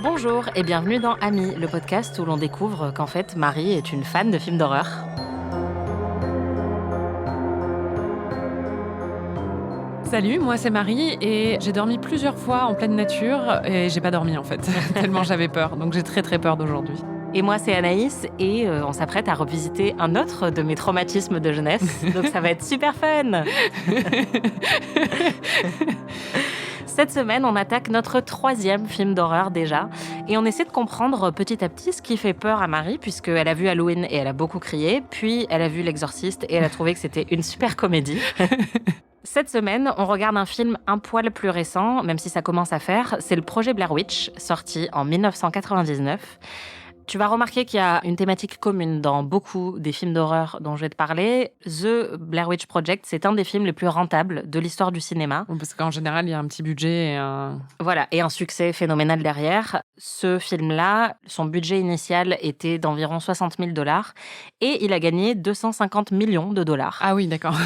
Bonjour et bienvenue dans Amis, le podcast où l'on découvre qu'en fait Marie est une fan de films d'horreur. Salut, moi c'est Marie et j'ai dormi plusieurs fois en pleine nature et j'ai pas dormi en fait, tellement j'avais peur, donc j'ai très peur d'aujourd'hui. Et moi c'est Anaïs et on s'apprête à revisiter un autre de mes traumatismes de jeunesse, donc ça va être super fun. Cette semaine, on attaque notre 3e film d'horreur déjà, et on essaie de comprendre petit à petit ce qui fait peur à Marie, puisqu'elle a vu Halloween et elle a beaucoup crié, puis elle a vu L'Exorciste et elle a trouvé que c'était une super comédie. Cette semaine, on regarde un film un poil plus récent, même si ça commence à faire, c'est le projet Blair Witch, sorti en 1999. Tu vas remarquer qu'il y a une thématique commune dans beaucoup des films d'horreur dont je vais te parler. The Blair Witch Project, c'est un des films les plus rentables de l'histoire du cinéma. Parce qu'en général, il y a un petit budget et Voilà, et un succès phénoménal derrière. Ce film-là, son budget initial était d'environ 60 000 $, et il a gagné 250 millions de $. Ah oui, d'accord.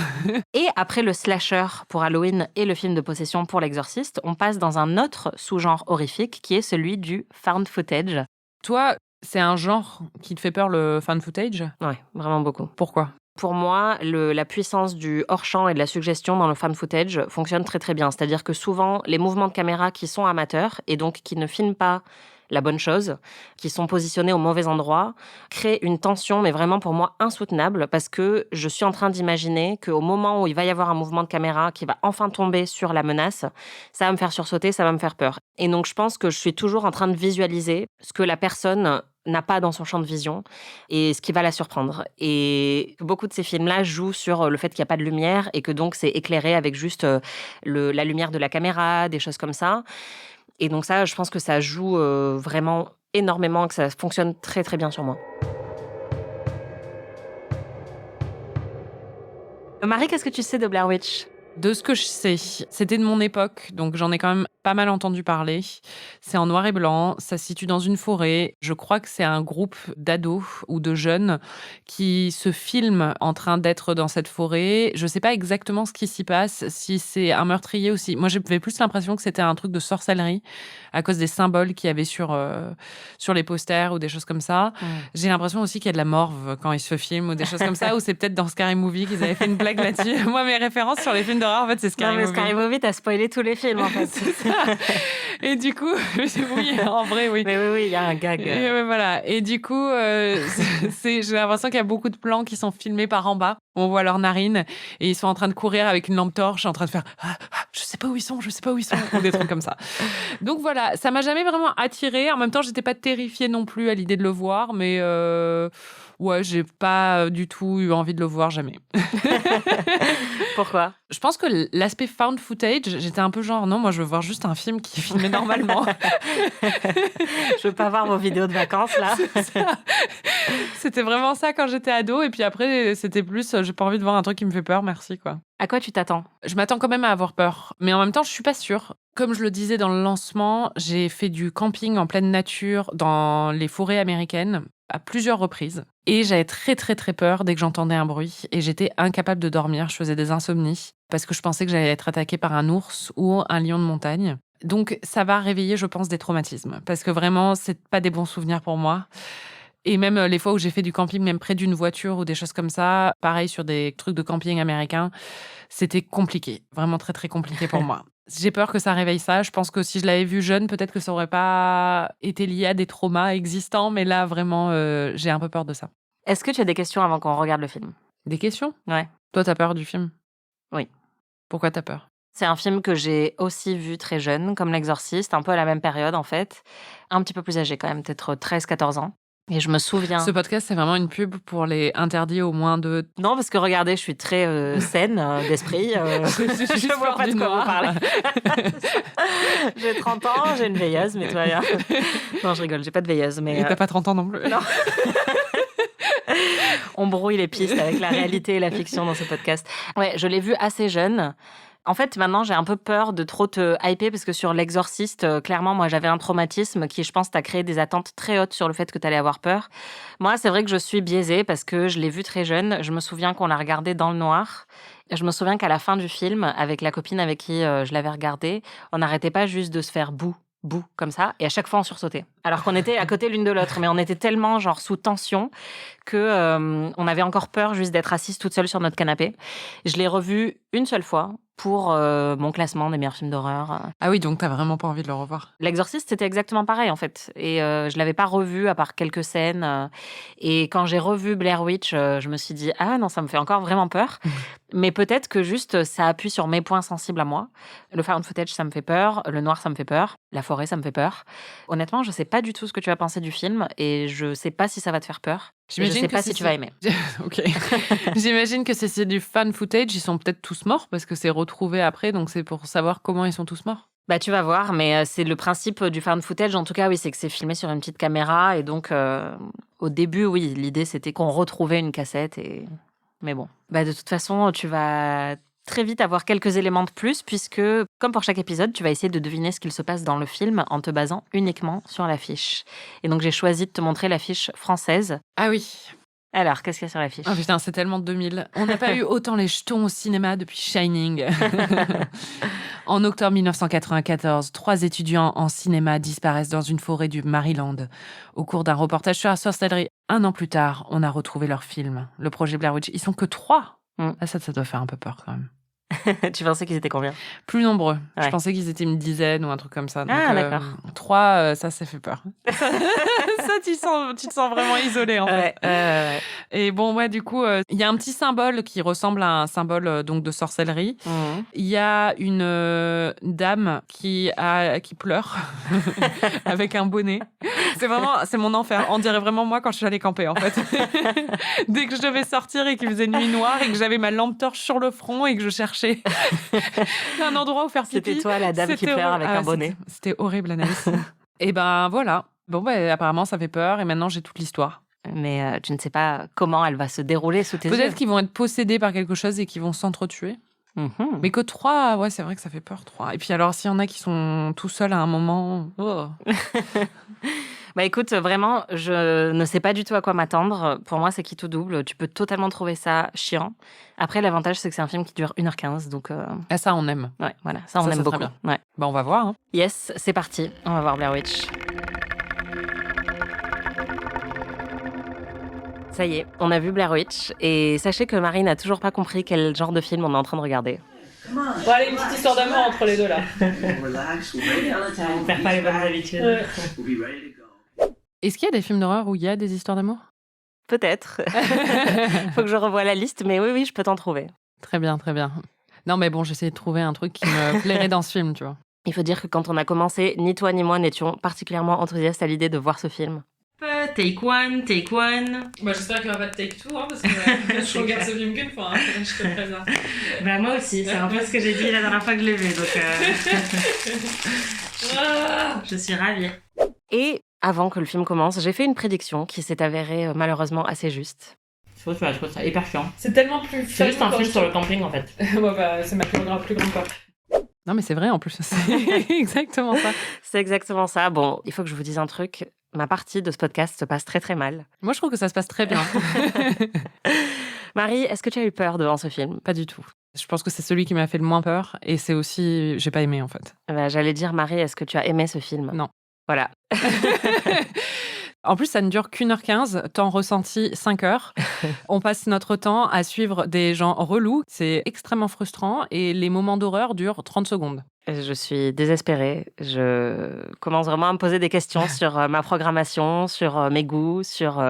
Et après le slasher pour Halloween et le film de possession pour L'Exorciste, on passe dans un autre sous-genre horrifique qui est celui du found footage. Toi, c'est un genre qui te fait peur, le found footage ? Ouais, vraiment beaucoup. Pourquoi ? Pour moi, la puissance du hors-champ et de la suggestion dans le found footage fonctionne très bien. C'est-à-dire que souvent, les mouvements de caméra qui sont amateurs et donc qui ne filment pas la bonne chose, qui sont positionnés au mauvais endroit, créent une tension, mais vraiment pour moi insoutenable, parce que je suis en train d'imaginer qu'au moment où il va y avoir un mouvement de caméra qui va enfin tomber sur la menace, ça va me faire sursauter, ça va me faire peur. Et donc je pense que je suis toujours en train de visualiser ce que la personne n'a pas dans son champ de vision et ce qui va la surprendre. Et beaucoup de ces films-là jouent sur le fait qu'il n'y a pas de lumière et que donc c'est éclairé avec juste la lumière de la caméra, des choses comme ça. Et donc ça, je pense que ça joue vraiment énormément, que ça fonctionne très bien sur moi. Marie, qu'est-ce que tu sais de Blair Witch ? De ce que je sais, c'était de mon époque, donc j'en ai quand même pas mal entendu parler. C'est en noir et blanc, ça se situe dans une forêt. Je crois que c'est un groupe d'ados ou de jeunes qui se filment en train d'être dans cette forêt. Je sais pas exactement ce qui s'y passe, si c'est un meurtrier aussi. Moi, j'avais plus l'impression que c'était un truc de sorcellerie à cause des symboles qu'il y avait sur les posters ou des choses comme ça. J'ai l'impression aussi qu'il y a de la morve quand ils se filment ou des choses comme ça, ou c'est peut-être dans Scary Movie qu'ils avaient fait une blague là-dessus. Moi, mes références sur les films d'horreur, en fait, c'est Scary Movie. Scary Movie, t'as spoilé tous les films, en fait. Et du coup, oui, en vrai, oui. Mais oui, il y a un gag. Et voilà. Et du coup, j'ai l'impression qu'il y a beaucoup de plans qui sont filmés par en bas. On voit leurs narines et ils sont en train de courir avec une lampe torche, en train de faire je sais pas où ils sont, ou des trucs comme ça. Donc voilà, ça m'a jamais vraiment attirée. En même temps, j'étais pas terrifiée non plus à l'idée de le voir, mais ouais, j'ai pas du tout eu envie de le voir, jamais. Pourquoi ? Je pense que l'aspect found footage, j'étais un peu genre, non, moi je veux voir juste un film qui est filmé normalement. Je veux pas voir vos vidéos de vacances, là. C'était vraiment ça quand j'étais ado. Et puis après, c'était plus, j'ai pas envie de voir un truc qui me fait peur, merci, quoi. À quoi tu t'attends ? Je m'attends quand même à avoir peur. Mais en même temps, je suis pas sûre. Comme je le disais dans le lancement, j'ai fait du camping en pleine nature dans les forêts américaines à plusieurs reprises. Et j'avais très peur dès que j'entendais un bruit. Et j'étais incapable de dormir. Je faisais des insomnies parce que je pensais que j'allais être attaquée par un ours ou un lion de montagne. Donc ça va réveiller, je pense, des traumatismes. Parce que vraiment, c'est pas des bons souvenirs pour moi. Et même les fois où j'ai fait du camping, même près d'une voiture ou des choses comme ça, pareil sur des trucs de camping américains, c'était compliqué. Vraiment très compliqué pour moi. J'ai peur que ça réveille ça. Je pense que si je l'avais vu jeune, peut-être que ça aurait pas été lié à des traumas existants. Mais là, vraiment, j'ai un peu peur de ça. Est-ce que tu as des questions avant qu'on regarde le film ? Des questions ? Ouais. Toi, t'as peur du film ? Oui. Pourquoi t'as peur ? C'est un film que j'ai aussi vu très jeune, comme L'Exorciste, un peu à la même période en fait. Un petit peu plus âgé quand même, peut-être 13-14 ans. Et je me souviens... Ce podcast, c'est vraiment une pub pour les interdits au moins de... Non, parce que regardez, je suis très saine d'esprit. Je vois pas de quoi vous parlez. J'ai 30 ans, j'ai une veilleuse, mais tout va bien. Non, je rigole, j'ai pas de veilleuse. Mais Et t'as pas 30 ans non plus. Non. On brouille les pistes avec la réalité et la fiction dans ce podcast. Ouais, je l'ai vu assez jeune. En fait, maintenant, j'ai un peu peur de trop te hyper parce que sur L'Exorciste, clairement, moi, j'avais un traumatisme qui, je pense, t'a créé des attentes très hautes sur le fait que t'allais avoir peur. Moi, c'est vrai que je suis biaisée parce que je l'ai vu très jeune. Je me souviens qu'on l'a regardé dans le noir. Je me souviens qu'à la fin du film, avec la copine avec qui je l'avais regardé, on n'arrêtait pas juste de se faire boue bout comme ça, et à chaque fois on sursautait. Alors qu'on était à côté l'une de l'autre, mais on était tellement genre sous tension que on avait encore peur juste d'être assise toute seule sur notre canapé. Je l'ai revu une seule fois pour mon classement des meilleurs films d'horreur. Ah oui, donc t'as vraiment pas envie de le revoir. L'Exorciste, c'était exactement pareil en fait. Et je l'avais pas revu à part quelques scènes. Et quand j'ai revu Blair Witch, je me suis dit ah non, ça me fait encore vraiment peur. Mais peut-être que juste ça appuie sur mes points sensibles à moi. Le found footage, ça me fait peur. Le noir, ça me fait peur. La forêt, ça me fait peur. Honnêtement, je sais pas du tout ce que tu vas penser du film et je sais pas si ça va te faire peur. Et je sais pas si tu vas aimer. Ok. J'imagine que c'est du fan footage. Ils sont peut-être tous morts parce que c'est retrouvé après, donc c'est pour savoir comment ils sont tous morts. Bah tu vas voir, mais c'est le principe du found footage. En tout cas, oui, c'est que c'est filmé sur une petite caméra et donc au début, oui, l'idée c'était qu'on retrouvait une cassette et. Mais bon, bah de toute façon, tu vas très vite avoir quelques éléments de plus puisque, comme pour chaque épisode, tu vas essayer de deviner ce qu'il se passe dans le film en te basant uniquement sur l'affiche. Et donc j'ai choisi de te montrer l'affiche française. Ah oui. Alors, qu'est-ce qu'il y a sur l'affiche ? Ah putain, c'est tellement 2000. On n'a pas eu autant les jetons au cinéma depuis Shining. En octobre 1994, 3 étudiants en cinéma disparaissent dans une forêt du Maryland. Au cours d'un reportage sur la sorcellerie, 1 an plus tard, on a retrouvé leur film, le projet Blair Witch. Ils sont que 3. Ah, ça doit faire un peu peur quand même. Tu pensais qu'ils étaient combien ? Plus nombreux. Ouais. Je pensais qu'ils étaient une dizaine ou un truc comme ça. Donc, d'accord. 3, ça fait peur. Ça, tu te sens vraiment isolé, en fait. Ouais. Et bon, ouais, du coup, il y a un petit symbole qui ressemble à un symbole donc de sorcellerie. Il y a une dame qui pleure avec un bonnet. C'est mon enfer. On dirait vraiment moi quand je suis allée camper, en fait. Dès que je devais sortir et qu'il faisait nuit noire et que j'avais ma lampe torche sur le front et que je cherchais un endroit où faire pipi. C'était toi, la dame qui pleure avec un bonnet. C'était horrible, Anaïs. Et ben voilà. Bon, ben apparemment, ça fait peur et maintenant, j'ai toute l'histoire. Mais tu ne sais pas comment elle va se dérouler sous tes yeux. Peut-être qu'ils vont être possédés par quelque chose et qu'ils vont s'entretuer. Mais que 3, ouais, c'est vrai que ça fait peur, 3. Et puis alors, s'il y en a qui sont tout seuls à un moment... Oh. Bah écoute, vraiment, je ne sais pas du tout à quoi m'attendre. Pour moi, c'est qui tout double. Tu peux totalement trouver ça chiant. Après, l'avantage, c'est que c'est un film qui dure 1h15. Donc, Ah, ça, on aime. Ouais, voilà, ça on aime beaucoup. Bien. Ouais. Bah, on va voir. Hein. Yes, c'est parti. On va voir Blair Witch. Ça y est, on a vu Blair Witch. Et sachez que Marie n'a toujours pas compris quel genre de film on est en train de regarder. Bon, allez, une petite histoire d'amour entre les deux, là. On perd pas les bonnes habitudes. Est-ce qu'il y a des films d'horreur où il y a des histoires d'amour ? Peut-être. Faut que je revoie la liste, mais oui, je peux t'en trouver. Très bien, très bien. Non, mais bon, j'essaie de trouver un truc qui me plairait dans ce film, tu vois. Il faut dire que quand on a commencé, ni toi ni moi n'étions particulièrement enthousiastes à l'idée de voir ce film. Take one. Bah, j'espère qu'il n'y aura pas de take two, hein, parce que je regarde ce film qu'une fois, hein, je te préviens. Bah, moi aussi, c'est un peu ce que j'ai dit la dernière fois que je l'ai vu, donc je suis ravie. Et avant que le film commence, j'ai fait une prédiction qui s'est avérée malheureusement assez juste. Je trouve ça hyper chiant. C'est tellement plus C'est juste un film sur le camping, en fait. Ouais, bah, c'est ma plus grande peur. Non, mais c'est vrai, en plus. C'est exactement ça. C'est exactement ça. Bon, il faut que je vous dise un truc. Ma partie de ce podcast se passe très très mal. Moi, je trouve que ça se passe très bien. Marie, est-ce que tu as eu peur devant ce film ? Pas du tout. Je pense que c'est celui qui m'a fait le moins peur. Et c'est aussi... J'ai pas aimé, en fait. Bah, j'allais dire, Marie, est-ce que tu as aimé ce film ? Non. Voilà. En plus, ça ne dure qu'1h15, temps ressenti 5 heures. On passe notre temps à suivre des gens relous. C'est extrêmement frustrant et les moments d'horreur durent 30 secondes. Je suis désespérée. Je commence vraiment à me poser des questions sur ma programmation, sur mes goûts, sur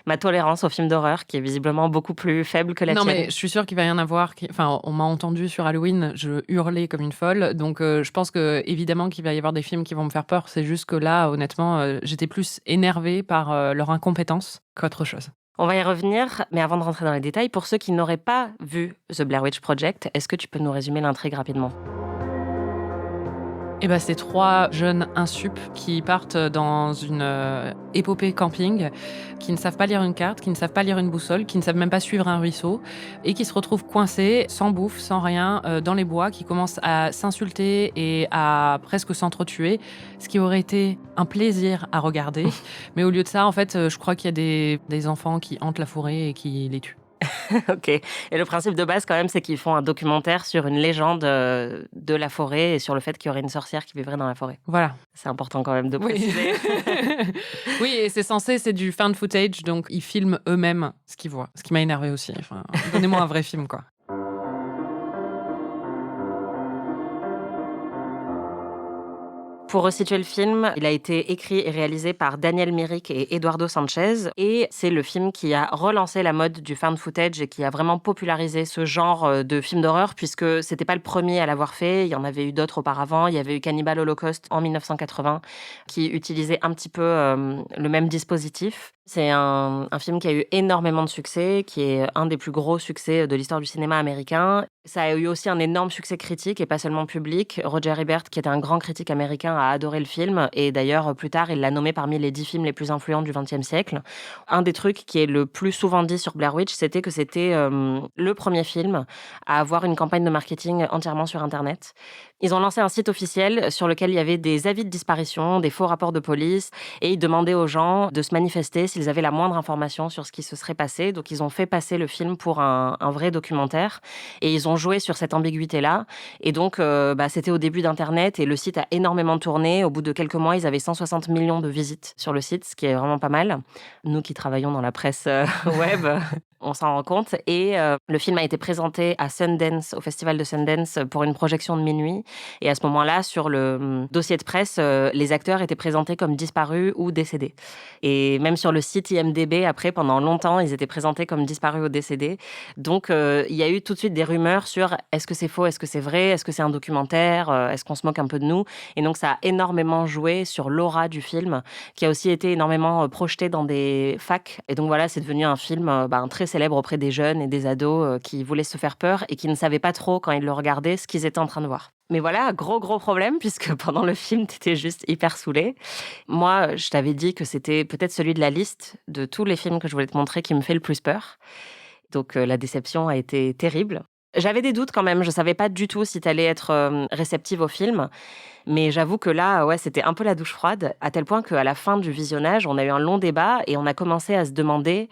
ma tolérance aux films d'horreur, qui est visiblement beaucoup plus faible que la tienne. Non, mais je suis sûre qu'il va y en avoir. Enfin, on m'a entendu sur Halloween, je hurlais comme une folle. Donc, je pense que évidemment qu'il va y avoir des films qui vont me faire peur. C'est juste que là, honnêtement, j'étais plus énervée par leur incompétence qu'autre chose. On va y revenir, mais avant de rentrer dans les détails, pour ceux qui n'auraient pas vu The Blair Witch Project, est-ce que tu peux nous résumer l'intrigue rapidement ? Eh ben, c'est 3 jeunes insup qui partent dans une épopée camping, qui ne savent pas lire une carte, qui ne savent pas lire une boussole, qui ne savent même pas suivre un ruisseau, et qui se retrouvent coincés, sans bouffe, sans rien, dans les bois, qui commencent à s'insulter et à presque s'entretuer, ce qui aurait été un plaisir à regarder. Mais au lieu de ça, en fait, je crois qu'il y a des enfants qui hantent la forêt et qui les tuent. OK. Et le principe de base, quand même, c'est qu'ils font un documentaire sur une légende de la forêt et sur le fait qu'il y aurait une sorcière qui vivrait dans la forêt. Voilà. C'est important quand même de Oui. préciser. Oui, et c'est du found footage, donc ils filment eux-mêmes ce qu'ils voient. Ce qui m'a énervé aussi. Enfin, donnez-moi un vrai film, quoi. Pour resituer le film, il a été écrit et réalisé par Daniel Myrick et Eduardo Sanchez. Et c'est le film qui a relancé la mode du found footage et qui a vraiment popularisé ce genre de film d'horreur, puisque c'était pas le premier à l'avoir fait. Il y en avait eu d'autres auparavant. Il y avait eu Cannibal Holocaust en 1980, qui utilisait un petit peu le même dispositif. C'est un film qui a eu énormément de succès, qui est un des plus gros succès de l'histoire du cinéma américain. Ça a eu aussi un énorme succès critique et pas seulement public. Roger Ebert, qui était un grand critique américain, a adoré le film et d'ailleurs, plus tard, il l'a nommé parmi les 10 films les plus influents du XXe siècle. Un des trucs qui est le plus souvent dit sur Blair Witch, c'était que c'était le premier film à avoir une campagne de marketing entièrement sur Internet. Ils ont lancé un site officiel sur lequel il y avait des avis de disparition, des faux rapports de police et ils demandaient aux gens de se manifester s'ils avaient la moindre information sur ce qui se serait passé. Donc, ils ont fait passer le film pour un vrai documentaire et ils ont joué sur cette ambiguïté-là. Et donc, c'était au début d'Internet et le site a énormément tourné. Au bout de quelques mois, ils avaient 160 millions de visites sur le site, ce qui est vraiment pas mal. Nous qui travaillons dans la presse web, on s'en rend compte. Et le film a été présenté à Sundance, au festival de Sundance, pour une projection de minuit. Et à ce moment-là, sur le dossier de presse, les acteurs étaient présentés comme disparus ou décédés. Et même sur le site IMDb, après, pendant longtemps, ils étaient présentés comme disparus ou décédés. Donc, il y a eu tout de suite des rumeurs sur est-ce que c'est faux, est-ce que c'est vrai, est-ce que c'est un documentaire, est-ce qu'on se moque un peu de nous. Et donc, ça a énormément joué sur l'aura du film, qui a aussi été énormément projeté dans des facs. Et donc, voilà, c'est devenu un film très célèbre auprès des jeunes et des ados qui voulaient se faire peur et qui ne savaient pas trop, quand ils le regardaient, ce qu'ils étaient en train de voir. Mais voilà, gros problème, puisque pendant le film, t'étais juste hyper saoulée. Moi, je t'avais dit que c'était peut-être celui de la liste de tous les films que je voulais te montrer qui me fait le plus peur. Donc, la déception a été terrible. J'avais des doutes quand même, je savais pas du tout si t'allais être réceptive au film. Mais j'avoue que là, ouais, c'était un peu la douche froide, à tel point qu'à la fin du visionnage, on a eu un long débat et on a commencé à se demander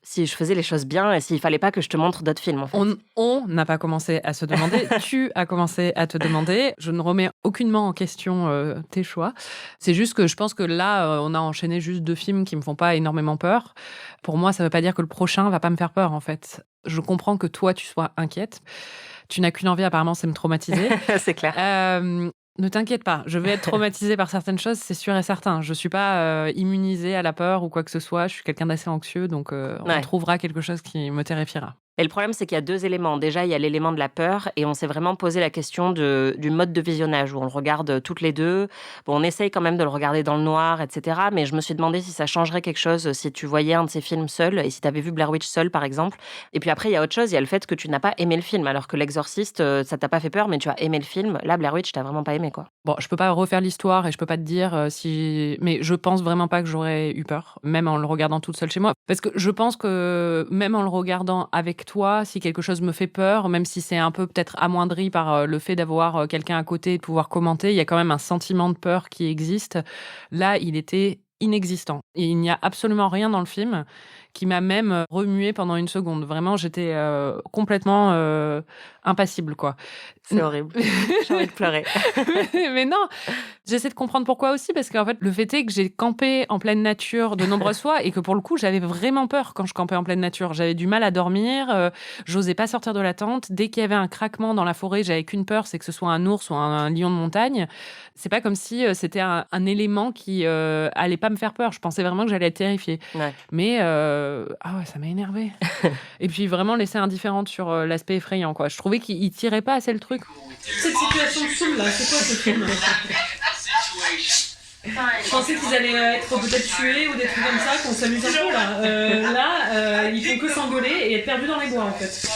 si je faisais les choses bien et s'il fallait pas que je te montre d'autres films, en fait. On n'a pas commencé à se demander. Tu as commencé à te demander. Je ne remets aucunement en question tes choix. C'est juste que je pense que là, on a enchaîné juste 2 films qui me font pas énormément peur. Pour moi, ça veut pas dire que le prochain va pas me faire peur, en fait. Je comprends que toi, tu sois inquiète. Tu n'as qu'une envie, apparemment, c'est me traumatiser. C'est clair. Ne t'inquiète pas, je vais être traumatisée par certaines choses, c'est sûr et certain. Je suis pas immunisée à la peur ou quoi que ce soit. Je suis quelqu'un d'assez anxieux, donc on trouvera quelque chose qui me terrifiera. Et le problème, c'est qu'il y a 2 éléments. Déjà, il y a l'élément de la peur et on s'est vraiment posé la question du mode de visionnage où on le regarde toutes les deux. Bon, on essaye quand même de le regarder dans le noir, etc. Mais je me suis demandé si ça changerait quelque chose si tu voyais un de ces films seul et si tu avais vu Blair Witch seul, par exemple. Et puis après, il y a autre chose. Il y a le fait que tu n'as pas aimé le film, alors que L'Exorciste, ça t'a pas fait peur, mais tu as aimé le film. Là, Blair Witch, t'as vraiment pas aimé, quoi. Bon, je peux pas refaire l'histoire et je peux pas te dire si... Mais je pense vraiment pas que j'aurais eu peur, même en le regardant toute seule chez moi. Parce que je pense que même en le regardant avec toi, si quelque chose me fait peur, même si c'est un peu peut-être amoindri par le fait d'avoir quelqu'un à côté et de pouvoir commenter, il y a quand même un sentiment de peur qui existe. Là, il était inexistant. Et il n'y a absolument rien dans le film qui m'a même remué pendant une seconde. Vraiment, j'étais complètement impassible, quoi. C'est horrible. J'ai envie de pleurer. Mais non, j'essaie de comprendre pourquoi aussi, parce qu'en fait, le fait est que j'ai campé en pleine nature de nombreuses fois et que pour le coup, j'avais vraiment peur quand je campais en pleine nature. J'avais du mal à dormir, j'osais pas sortir de la tente. Dès qu'il y avait un craquement dans la forêt, j'avais qu'une peur, c'est que ce soit un ours ou un lion de montagne. C'est pas comme si c'était un élément qui allait pas me faire peur. Je pensais vraiment que j'allais être terrifiée. Ouais. Mais ah ouais, ça m'a énervée. Et puis vraiment laissé indifférente sur l'aspect effrayant, quoi. Je trouvais qu'il tirait pas assez le truc. Cette situation de film là, c'est quoi ce film? Je pensais qu'ils allaient être peut-être tués ou des trucs comme ça, qu'on s'amuse un peu là. Ils font que s'engueuler et être perdus dans les bois en fait.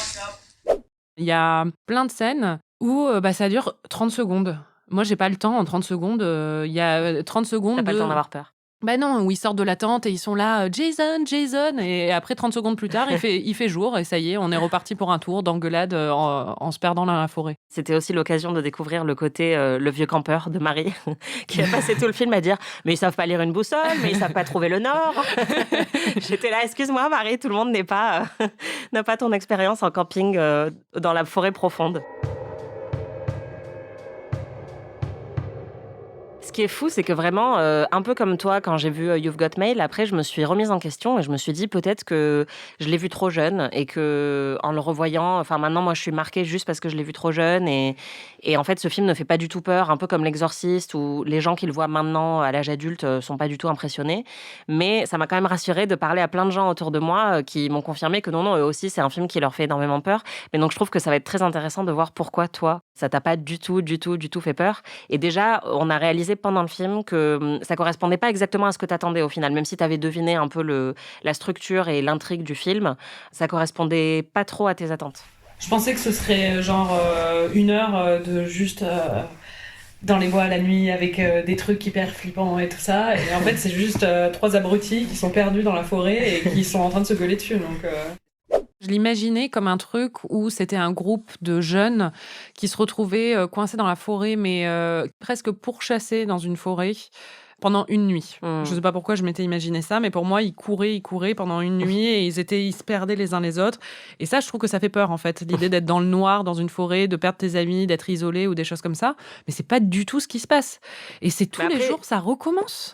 Il y a plein de scènes où ça dure 30 secondes. Moi, j'ai pas le temps en 30 secondes. Il y a 30 secondes. T'as pas le temps d'avoir peur. Bah non, où ils sortent de la tente et ils sont là, Jason, Jason, et après 30 secondes plus tard, il fait jour et ça y est, on est reparti pour un tour d'engueulade en se perdant dans la forêt. C'était aussi l'occasion de découvrir le côté le vieux campeur de Marie qui a passé tout le film à dire mais ils savent pas lire une boussole, mais ils savent pas trouver le nord. J'étais là, excuse-moi Marie, tout le monde n'a pas ton expérience en camping dans la forêt profonde. Ce qui est fou, c'est que vraiment, un peu comme toi, quand j'ai vu You've Got Mail, après, je me suis remise en question et je me suis dit peut-être que je l'ai vu trop jeune et que en le revoyant, enfin maintenant, moi, je suis marquée juste parce que je l'ai vu trop jeune et en fait, ce film ne fait pas du tout peur, un peu comme L'Exorciste où les gens qui le voient maintenant à l'âge adulte sont pas du tout impressionnés. Mais ça m'a quand même rassurée de parler à plein de gens autour de moi qui m'ont confirmé que non, eux aussi, c'est un film qui leur fait énormément peur. Mais donc, je trouve que ça va être très intéressant de voir pourquoi toi, ça t'a pas du tout fait peur. Et déjà, on a réalisé pendant le film que ça correspondait pas exactement à ce que t'attendais au final. Même si t'avais deviné un peu la structure et l'intrigue du film, ça correspondait pas trop à tes attentes. Je pensais que ce serait genre 1 heure de juste dans les bois la nuit avec des trucs hyper flippants et tout ça. Et en fait, c'est juste 3 abrutis qui sont perdus dans la forêt et qui sont en train de se gueuler dessus. Donc... Je l'imaginais comme un truc où c'était un groupe de jeunes qui se retrouvaient coincés dans la forêt, mais presque pourchassés dans une forêt pendant une nuit. Je sais pas pourquoi je m'étais imaginé ça, mais pour moi, ils couraient pendant une nuit et ils se perdaient les uns les autres. Et ça, je trouve que ça fait peur, en fait. L'idée d'être dans le noir, dans une forêt, de perdre tes amis, d'être isolé ou des choses comme ça. Mais c'est pas du tout ce qui se passe. Et c'est tous les jours, ça recommence.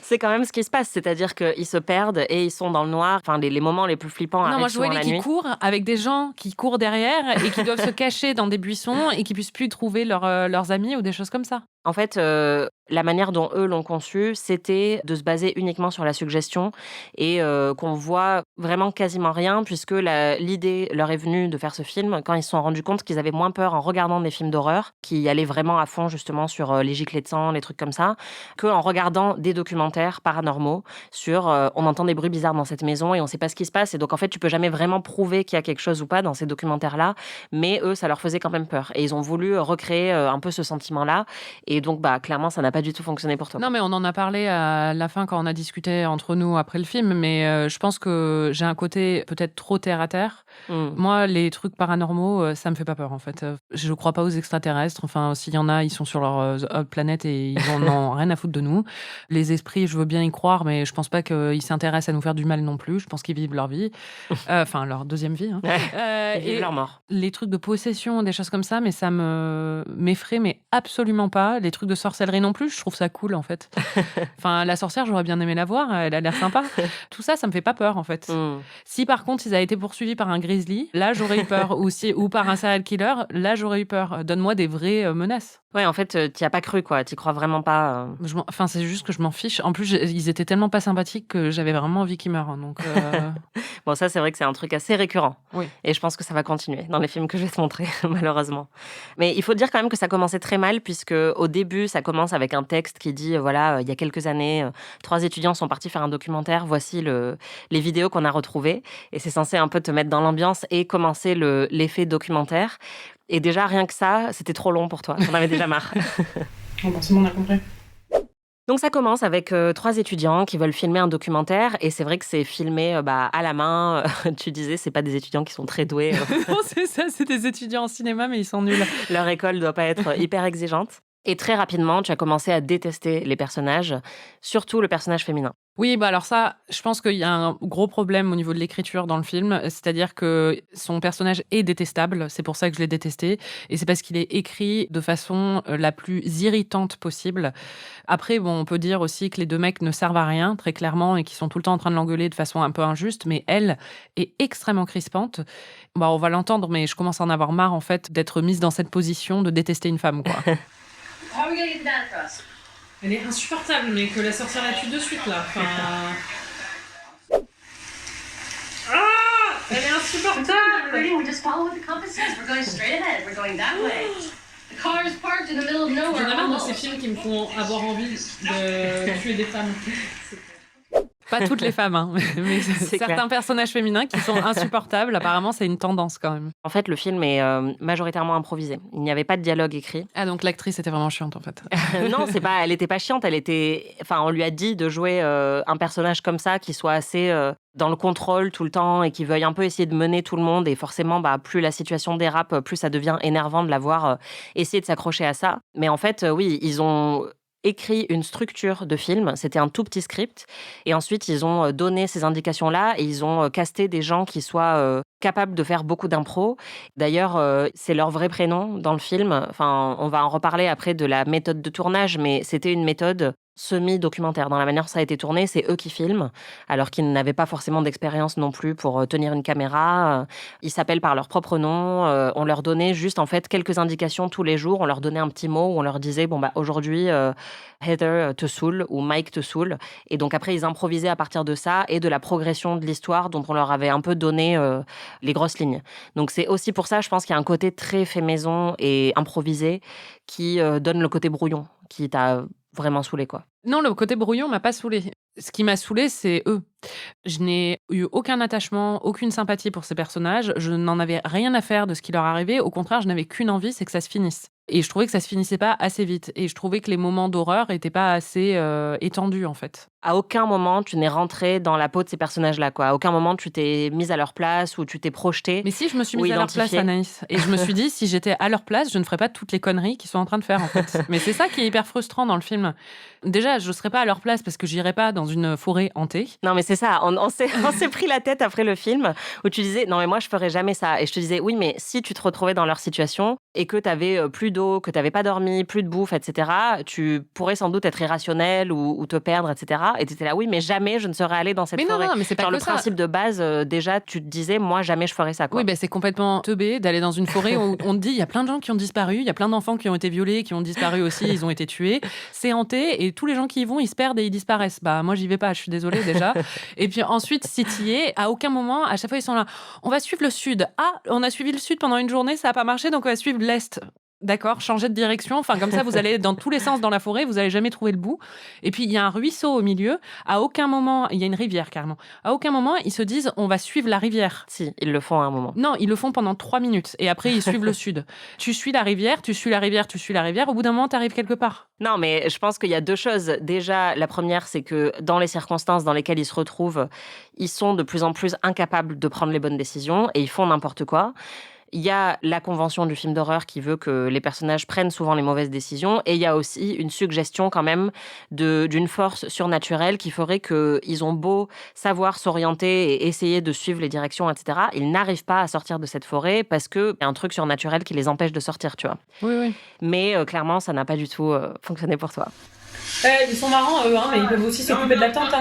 C'est quand même ce qui se passe. C'est-à-dire qu'ils se perdent et ils sont dans le noir. Enfin, les moments les plus flippants arrivent souvent la nuit. Non, moi, je voyais qui courent avec des gens qui courent derrière et qui doivent se cacher dans des buissons et qui puissent plus trouver leurs amis ou des choses comme ça. En fait, la manière dont eux l'ont conçu, c'était de se baser uniquement sur la suggestion et qu'on voit vraiment quasiment rien puisque l'idée leur est venue de faire ce film quand ils se sont rendus compte qu'ils avaient moins peur en regardant des films d'horreur qui allaient vraiment à fond justement sur les giclées de sang, les trucs comme ça, qu'en regardant des documentaires paranormaux sur on entend des bruits bizarres dans cette maison et on sait pas ce qui se passe et donc en fait tu peux jamais vraiment prouver qu'il y a quelque chose ou pas dans ces documentaires-là, mais eux ça leur faisait quand même peur et ils ont voulu recréer un peu ce sentiment-là. Et donc, clairement, ça n'a pas du tout fonctionné pour toi. Non, mais on en a parlé à la fin quand on a discuté entre nous après le film, mais je pense que j'ai un côté peut-être trop terre-à-terre. Moi, les trucs paranormaux, ça me fait pas peur, en fait. Je crois pas aux extraterrestres. Enfin, s'il y en a, ils sont sur leur planète et ils en ont rien à foutre de nous. Les esprits, je veux bien y croire, mais je pense pas qu'ils s'intéressent à nous faire du mal non plus. Je pense qu'ils vivent leur vie. Enfin, leur deuxième vie. Hein. Ils vivent leur mort. Les trucs de possession, des choses comme ça, mais ça m'effraie, mais absolument pas. Les trucs de sorcellerie non plus, je trouve ça cool en fait. Enfin, la sorcière, j'aurais bien aimé la voir, elle a l'air sympa. Tout ça, ça me fait pas peur en fait. Si par contre, ils avaient été poursuivis par un grizzly, là j'aurais eu peur. ou par un serial killer, là j'aurais eu peur. Donne-moi des vraies menaces. Ouais, en fait, t'y as pas cru, quoi. T'y crois vraiment pas. Enfin, c'est juste que je m'en fiche. En plus, ils étaient tellement pas sympathiques que j'avais vraiment envie qu'ils meurent. Donc, Bon, ça, c'est vrai que c'est un truc assez récurrent. Oui. Et je pense que ça va continuer dans les films que je vais te montrer, malheureusement. Mais il faut dire quand même que ça commençait très mal, puisque au début, ça commence avec un texte qui dit, voilà, il y a quelques années, 3 étudiants sont partis faire un documentaire. Voici les vidéos qu'on a retrouvées. Et c'est censé un peu te mettre dans l'ambiance et commencer l'effet documentaire. Et déjà, rien que ça, c'était trop long pour toi. J'en avais déjà marre. Bon, c'est bon, on a compris. Donc ça commence avec 3 étudiants qui veulent filmer un documentaire et c'est vrai que c'est filmé à la main. Tu disais, c'est pas des étudiants qui sont très doués. Non, c'est ça, c'est des étudiants en cinéma, mais ils sont nuls. Leur école doit pas être hyper exigeante. Et très rapidement, tu as commencé à détester les personnages, surtout le personnage féminin. Oui, alors ça, je pense qu'il y a un gros problème au niveau de l'écriture dans le film, c'est-à-dire que son personnage est détestable, c'est pour ça que je l'ai détesté, et c'est parce qu'il est écrit de façon la plus irritante possible. Après, bon, on peut dire aussi que les 2 mecs ne servent à rien, très clairement, et qu'ils sont tout le temps en train de l'engueuler de façon un peu injuste, mais elle est extrêmement crispante. On va l'entendre, mais je commence à en avoir marre, en fait, d'être mise dans cette position de détester une femme, quoi. How are we gonna get the dad across? Elle est insupportable, mais que la sorcière la tue de suite, là. Enfin... Ah! Elle est insupportable! We just follow what the compass says. We're going straight ahead. We're going that way. The car is parked in the middle of nowhere. J'en ai marre de ces films qui me font avoir envie de tuer des femmes. Pas toutes les femmes, hein, mais certains clair. personnages féminins qui sont insupportables. Apparemment, c'est une tendance quand même. En fait, le film est majoritairement improvisé. Il n'y avait pas de dialogue écrit. Ah, donc l'actrice était vraiment chiante en fait. Non, elle était pas chiante. Enfin, on lui a dit de jouer un personnage comme ça, qui soit assez dans le contrôle tout le temps et qui veuille un peu essayer de mener tout le monde. Et forcément, plus la situation dérape, plus ça devient énervant de la voir essayer de s'accrocher à ça. Mais en fait, oui, ils ont écrit une structure de film. C'était un tout petit script. Et ensuite, ils ont donné ces indications-là et ils ont casté des gens qui soient capables de faire beaucoup d'impro. D'ailleurs, c'est leur vrai prénom dans le film. Enfin, on va en reparler après de la méthode de tournage, mais c'était une méthode semi-documentaire. Dans la manière dont ça a été tourné, c'est eux qui filment, alors qu'ils n'avaient pas forcément d'expérience non plus pour tenir une caméra. Ils s'appellent par leur propre nom. On leur donnait juste, en fait, quelques indications tous les jours. On leur donnait un petit mot où on leur disait, aujourd'hui, Heather te saoule ou Mike te saoule. Et donc après, ils improvisaient à partir de ça et de la progression de l'histoire dont on leur avait un peu donné les grosses lignes. Donc c'est aussi pour ça, je pense qu'il y a un côté très fait maison et improvisé qui donne le côté brouillon, qui t'a vraiment saoulé, quoi. Non, le côté brouillon m'a pas saoulée. Ce qui m'a saoulée, c'est eux. Je n'ai eu aucun attachement, aucune sympathie pour ces personnages. Je n'en avais rien à faire de ce qui leur arrivait. Au contraire, je n'avais qu'une envie, c'est que ça se finisse. Et je trouvais que ça se finissait pas assez vite. Et je trouvais que les moments d'horreur étaient pas assez étendus, en fait. À aucun moment, tu n'es rentré dans la peau de ces personnages-là, quoi. À aucun moment, tu t'es mise à leur place ou tu t'es projeté. Mais si, je me suis ou mise à leur place, identifié. Anaïs. Et je me suis dit, si j'étais à leur place, je ne ferais pas toutes les conneries qu'ils sont en train de faire, en fait. Mais c'est ça qui est hyper frustrant dans le film. Déjà, je ne serais pas à leur place parce que j'irais pas dans une forêt hantée. Non, mais c'est ça. On s'est pris la tête après le film où tu disais, non, mais moi, je ferais jamais ça. Et je te disais, oui, mais si tu te retrouvais dans leur situation et que tu avais plus d'eau, que tu n'avais pas dormi, plus de bouffe, etc., tu pourrais sans doute être irrationnel ou te perdre, etc. Et tu étais là, oui, mais jamais je ne serais allée dans cette Mais forêt. non, mais c'est pas Genre que le ça. principe de base, déjà, tu te disais, moi, jamais je ferais ça, quoi. Oui, c'est complètement teubé d'aller dans une forêt où on te dit, il y a plein de gens qui ont disparu, il y a plein d'enfants qui ont été violés, qui ont disparu aussi, ils ont été tués. C'est hanté et tous les gens qui y vont, ils se perdent et ils disparaissent. Moi, j'y vais pas, je suis désolée déjà. Et puis ensuite, si t'y es, à aucun moment, à chaque fois, ils sont là. On va suivre le sud. Ah, on a suivi le sud pendant une journée, ça n'a pas marché, donc on va suivre l'est. D'accord, changer de direction. Enfin, comme ça, vous allez dans tous les sens dans la forêt, vous n'allez jamais trouver le bout. Et puis, il y a un ruisseau au milieu. À aucun moment, il y a une rivière, carrément. À aucun moment, ils se disent, on va suivre la rivière. Si, ils le font à un moment. Non, ils le font pendant 3 minutes. Et après, ils suivent le sud. Tu suis la rivière, tu suis la rivière, tu suis la rivière. Au bout d'un moment, tu arrives quelque part. Non, mais je pense qu'il y a deux choses. Déjà, la première, c'est que dans les circonstances dans lesquelles ils se retrouvent, ils sont de plus en plus incapables de prendre les bonnes décisions et ils font n'importe quoi. Il y a la convention du film d'horreur qui veut que les personnages prennent souvent les mauvaises décisions et il y a aussi une suggestion quand même d'une force surnaturelle qui ferait qu'ils ont beau savoir s'orienter et essayer de suivre les directions, etc. Ils n'arrivent pas à sortir de cette forêt parce qu'il y a un truc surnaturel qui les empêche de sortir, tu vois. Oui. Mais clairement, ça n'a pas du tout fonctionné pour toi. Ils sont marrants, eux, mais ils peuvent aussi s'occuper de la tente.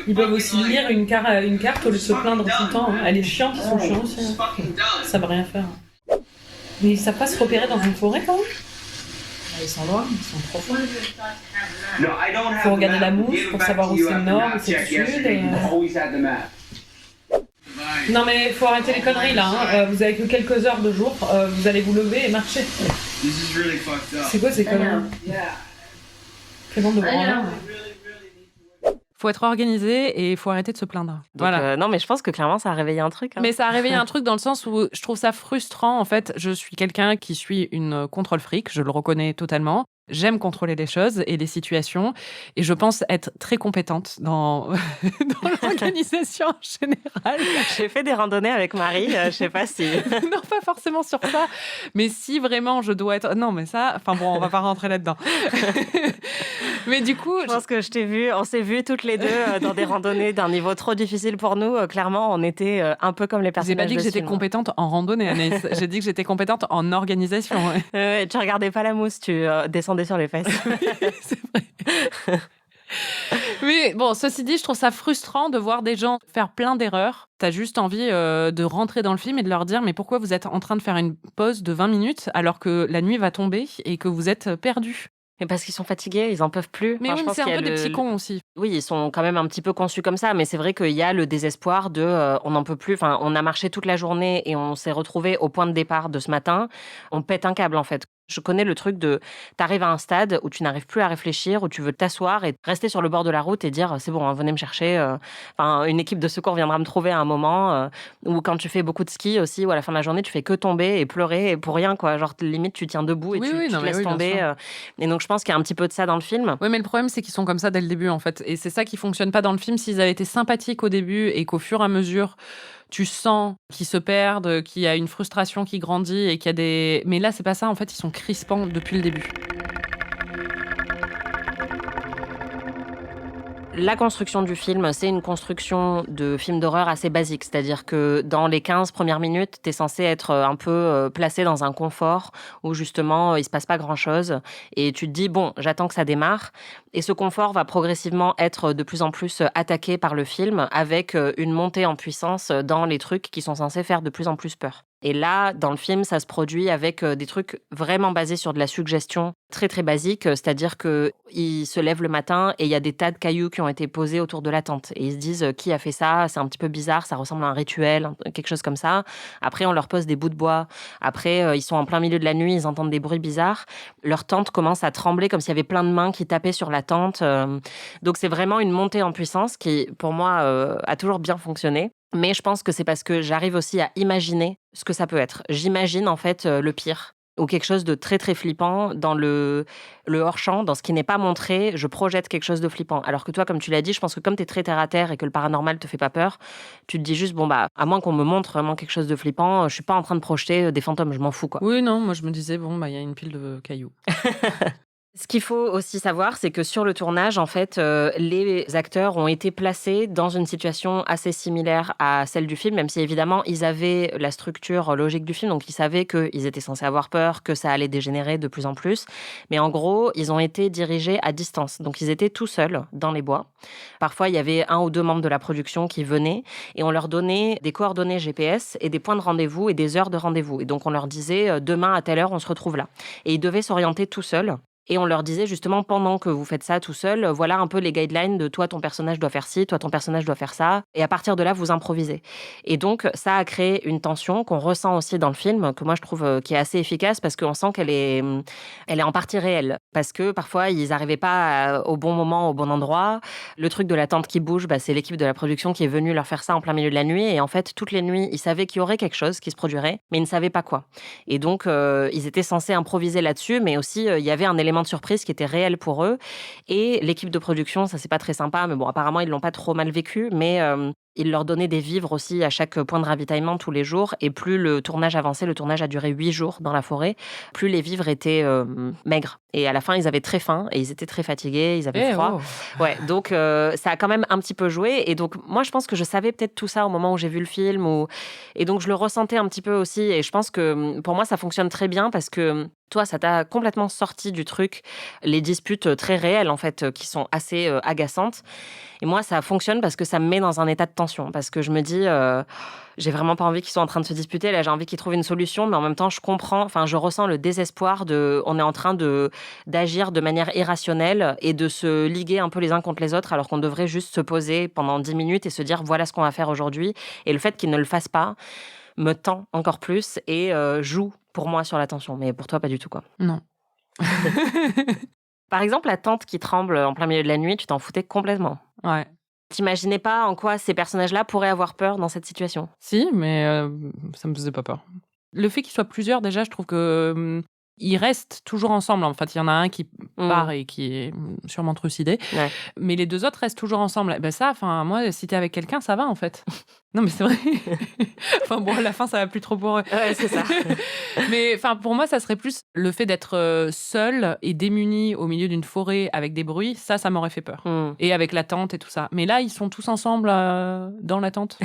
Ils peuvent aussi lire une carte au lieu de se plaindre tout le temps. Elle est chiante, ils sont chiants aussi. Ça savent rien faire. Mais ils savent pas se repérer dans une forêt, quand même. Ils sont loin, ils sont profonds. Il faut regarder la mouche pour savoir où c'est le nord, où c'est le sud. Non mais faut arrêter les conneries là, vous avez que quelques heures de jour, vous allez vous lever et marcher. C'est quoi ces conneries? Quelle bande de branleurs. Faut être organisé et il faut arrêter de se plaindre. Donc, voilà. Non, mais je pense que clairement, ça a réveillé un truc. Hein. Mais ça a réveillé un truc dans le sens où je trouve ça frustrant. En fait, je suis quelqu'un qui suit une contrôle fric, je le reconnais totalement. J'aime contrôler les choses et les situations et je pense être très compétente dans l'organisation en général. J'ai fait des randonnées avec Marie, je sais pas si... Non, pas forcément sur ça, mais si vraiment je dois être... Non, mais ça... Enfin bon, on va pas rentrer là-dedans. Mais du coup... Je pense que on s'est vus toutes les deux dans des randonnées d'un niveau trop difficile pour nous. Clairement, on était un peu comme les personnages. J'ai pas dit que j'étais compétente en randonnée, Anaïs. J'ai dit que j'étais compétente en organisation. Tu regardais pas la mousse, tu descendais sur les fesses. Oui, c'est vrai. Mais bon, ceci dit, je trouve ça frustrant de voir des gens faire plein d'erreurs. T'as juste envie de rentrer dans le film et de leur dire mais pourquoi vous êtes en train de faire une pause de 20 minutes alors que la nuit va tomber et que vous êtes perdus. Mais parce qu'ils sont fatigués, ils en peuvent plus. Mais enfin, oui, mais c'est un peu des petits cons aussi. Oui, ils sont quand même un petit peu conçus comme ça, mais c'est vrai qu'il y a le désespoir de on n'en peut plus. Enfin, on a marché toute la journée et on s'est retrouvés au point de départ de ce matin. On pète un câble en fait. Je connais le truc de t'arrives à un stade où tu n'arrives plus à réfléchir, où tu veux t'asseoir et rester sur le bord de la route et dire c'est bon, hein, venez me chercher. Enfin, une équipe de secours viendra me trouver à un moment. Ou quand tu fais beaucoup de ski aussi, où à la fin de la journée tu fais que tomber et pleurer et pour rien quoi. Genre limite tu tiens debout et Oui, tu non, te mais laisses oui, bien tomber. sûr. Et donc je pense qu'il y a un petit peu de ça dans le film. Oui, mais le problème, c'est qu'ils sont comme ça dès le début, en fait. Et c'est ça qui fonctionne pas dans le film. S'ils avaient été sympathiques au début et qu'au fur et à mesure, tu sens qu'ils se perdent, qu'il y a une frustration qui grandit et qu'il y a des... Mais là, c'est pas ça. En fait, ils sont crispants depuis le début. La construction du film, c'est une construction de film d'horreur assez basique. C'est-à-dire que dans les 15 premières minutes, tu es censé être un peu placé dans un confort où justement, il se passe pas grand-chose. Et tu te dis, bon, j'attends que ça démarre. Et ce confort va progressivement être de plus en plus attaqué par le film avec une montée en puissance dans les trucs qui sont censés faire de plus en plus peur. Et là, dans le film, ça se produit avec des trucs vraiment basés sur de la suggestion très très basique, c'est-à-dire qu'ils se lèvent le matin et il y a des tas de cailloux qui ont été posés autour de la tente. Et ils se disent qui a fait ça, c'est un petit peu bizarre, ça ressemble à un rituel, quelque chose comme ça. Après, on leur pose des bouts de bois. Après, ils sont en plein milieu de la nuit, ils entendent des bruits bizarres. Leur tente commence à trembler comme s'il y avait plein de mains qui tapaient sur la tente. Donc c'est vraiment une montée en puissance qui, pour moi, a toujours bien fonctionné. Mais je pense que c'est parce que j'arrive aussi à imaginer ce que ça peut être. J'imagine en fait le pire ou quelque chose de très très flippant dans le hors-champ, dans ce qui n'est pas montré, je projette quelque chose de flippant. Alors que toi, comme tu l'as dit, je pense que comme tu es très terre à terre et que le paranormal te fait pas peur, tu te dis juste, bon bah, à moins qu'on me montre vraiment quelque chose de flippant, je suis pas en train de projeter des fantômes, je m'en fous quoi. Oui, non, moi je me disais, bon, bah il y a une pile de cailloux. Ce qu'il faut aussi savoir, c'est que sur le tournage, en fait, les acteurs ont été placés dans une situation assez similaire à celle du film, même si évidemment, ils avaient la structure logique du film, donc ils savaient qu'ils étaient censés avoir peur, que ça allait dégénérer de plus en plus. Mais en gros, ils ont été dirigés à distance. Donc ils étaient tout seuls dans les bois. Parfois, il y avait 1 ou 2 membres de la production qui venaient et on leur donnait des coordonnées GPS et des points de rendez-vous et des heures de rendez-vous. Et donc on leur disait, demain à telle heure, on se retrouve là. Et ils devaient s'orienter tout seuls. Et on leur disait justement, pendant que vous faites ça tout seul, voilà un peu les guidelines de toi, ton personnage doit faire ci, toi, ton personnage doit faire ça. Et à partir de là, vous improvisez. Et donc, ça a créé une tension qu'on ressent aussi dans le film, que moi, je trouve qui est assez efficace parce qu'on sent qu'elle est en partie réelle. Parce que parfois, ils n'arrivaient pas au bon moment, au bon endroit. Le truc de la tente qui bouge, bah, c'est l'équipe de la production qui est venue leur faire ça en plein milieu de la nuit. Et en fait, toutes les nuits, ils savaient qu'il y aurait quelque chose qui se produirait, mais ils ne savaient pas quoi. Et donc, ils étaient censés improviser là-dessus, mais aussi, il y avait un élément de surprise qui était réel pour eux. Et l'équipe de production, ça c'est pas très sympa, mais bon, apparemment ils l'ont pas trop mal vécu, mais ils leur donnaient des vivres aussi à chaque point de ravitaillement tous les jours. Et plus le tournage avançait, le tournage a duré 8 jours dans la forêt, plus les vivres étaient maigres. Et à la fin, ils avaient très faim et ils étaient très fatigués, ils avaient froid. Ouais, donc ça a quand même un petit peu joué. Et donc, moi, je pense que je savais peut-être tout ça au moment où j'ai vu le film. Et donc, je le ressentais un petit peu aussi. Et je pense que pour moi, ça fonctionne très bien parce que toi, ça t'a complètement sorti du truc. Les disputes très réelles, en fait, qui sont assez agaçantes. Et moi, ça fonctionne parce que ça me met dans un état de tension. Parce que je me dis, j'ai vraiment pas envie qu'ils soient en train de se disputer. Là, j'ai envie qu'ils trouvent une solution. Mais en même temps, je ressens le désespoir on est en train d'agir de manière irrationnelle et de se liguer un peu les uns contre les autres alors qu'on devrait juste se poser pendant 10 minutes et se dire, voilà ce qu'on va faire aujourd'hui. Et le fait qu'ils ne le fassent pas me tend encore plus et joue pour moi sur la tension. Mais pour toi, pas du tout, quoi. Non. Par exemple, la tente qui tremble en plein milieu de la nuit, tu t'en foutais complètement. Ouais. T'imaginais pas en quoi ces personnages-là pourraient avoir peur dans cette situation? Si, mais ça me faisait pas peur. Le fait qu'ils soient plusieurs, déjà, je trouve que ils restent toujours ensemble. En fait, il y en a un qui part et qui est sûrement trucidé. Ouais. Mais les 2 autres restent toujours ensemble. Ben ça, enfin, moi, si t'es avec quelqu'un, ça va, en fait. Non, mais c'est vrai. Enfin, bon, à la fin, ça va plus trop pour eux. Ouais, c'est ça. Mais enfin, pour moi, ça serait plus le fait d'être seul et démuni au milieu d'une forêt avec des bruits. Ça m'aurait fait peur. Et avec la tente et tout ça. Mais là, ils sont tous ensemble dans la tente.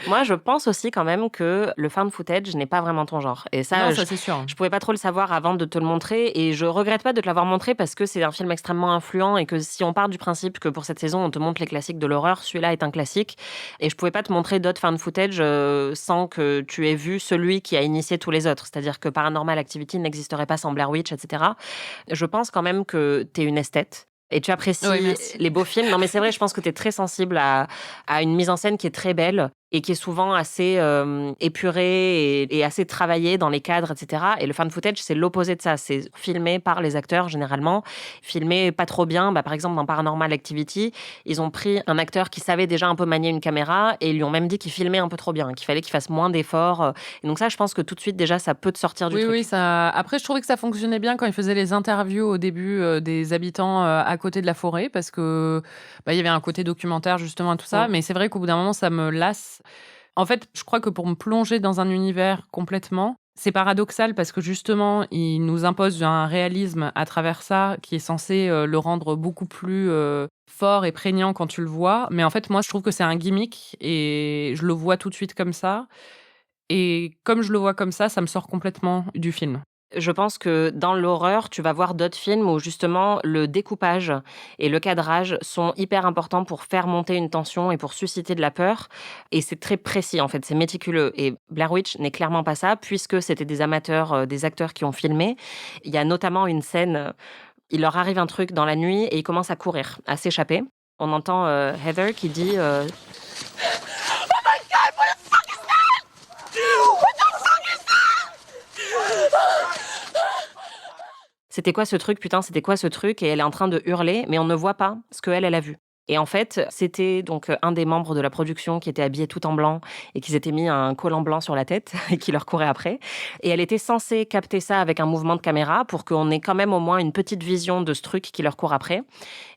Moi, je pense aussi quand même que le found footage n'est pas vraiment ton genre. Et ça, non, ça c'est sûr. Je pouvais pas trop le savoir avant de te le montrer. Et je regrette pas de te l'avoir montré parce que c'est un film extrêmement influent et que si on part du principe que pour cette saison, on te montre les classiques de l'horreur, celui-là est un classique. Et je pouvais pas te montrer d'autres found footage sans que tu aies vu celui qui a initié tous les autres. C'est-à-dire que Paranormal Activity n'existerait pas sans Blair Witch, etc. Je pense quand même que t'es une esthète. Et tu apprécies les beaux films. Non, mais c'est vrai, je pense que tu es très sensible à une mise en scène qui est très belle. et qui est souvent assez épuré et assez travaillé dans les cadres, etc. Et le fan footage, c'est l'opposé de ça. C'est filmé par les acteurs, généralement. Filmé pas trop bien. Par exemple, dans Paranormal Activity, ils ont pris un acteur qui savait déjà un peu manier une caméra et ils lui ont même dit qu'il filmait un peu trop bien, qu'il fallait qu'il fasse moins d'efforts. Et donc ça, je pense que tout de suite, déjà, ça peut te sortir du truc. Oui, ça. Après, je trouvais que ça fonctionnait bien quand ils faisaient les interviews au début des habitants à côté de la forêt, parce que il y avait un côté documentaire justement et tout ça. Ouais. Mais c'est vrai qu'au bout d'un moment, ça me lasse. En fait, je crois que pour me plonger dans un univers complètement, c'est paradoxal parce que justement, il nous impose un réalisme à travers ça qui est censé le rendre beaucoup plus fort et prégnant quand tu le vois. Mais en fait, moi, je trouve que c'est un gimmick et je le vois tout de suite comme ça. Et comme je le vois comme ça me sort complètement du film. Je pense que dans l'horreur, tu vas voir d'autres films où justement le découpage et le cadrage sont hyper importants pour faire monter une tension et pour susciter de la peur. Et c'est très précis en fait, c'est méticuleux. Et Blair Witch n'est clairement pas ça, puisque c'était des amateurs, des acteurs qui ont filmé. Il y a notamment une scène, il leur arrive un truc dans la nuit et ils commencent à courir, à s'échapper. On entend Heather qui dit c'était quoi ce truc, putain, c'était quoi ce truc? Et elle est en train de hurler, mais on ne voit pas ce qu'elle, elle a vu. Et en fait, c'était donc un des membres de la production qui était habillé tout en blanc et qui s'était mis un collant blanc sur la tête et qui leur courait après. Et elle était censée capter ça avec un mouvement de caméra pour qu'on ait quand même au moins une petite vision de ce truc qui leur court après.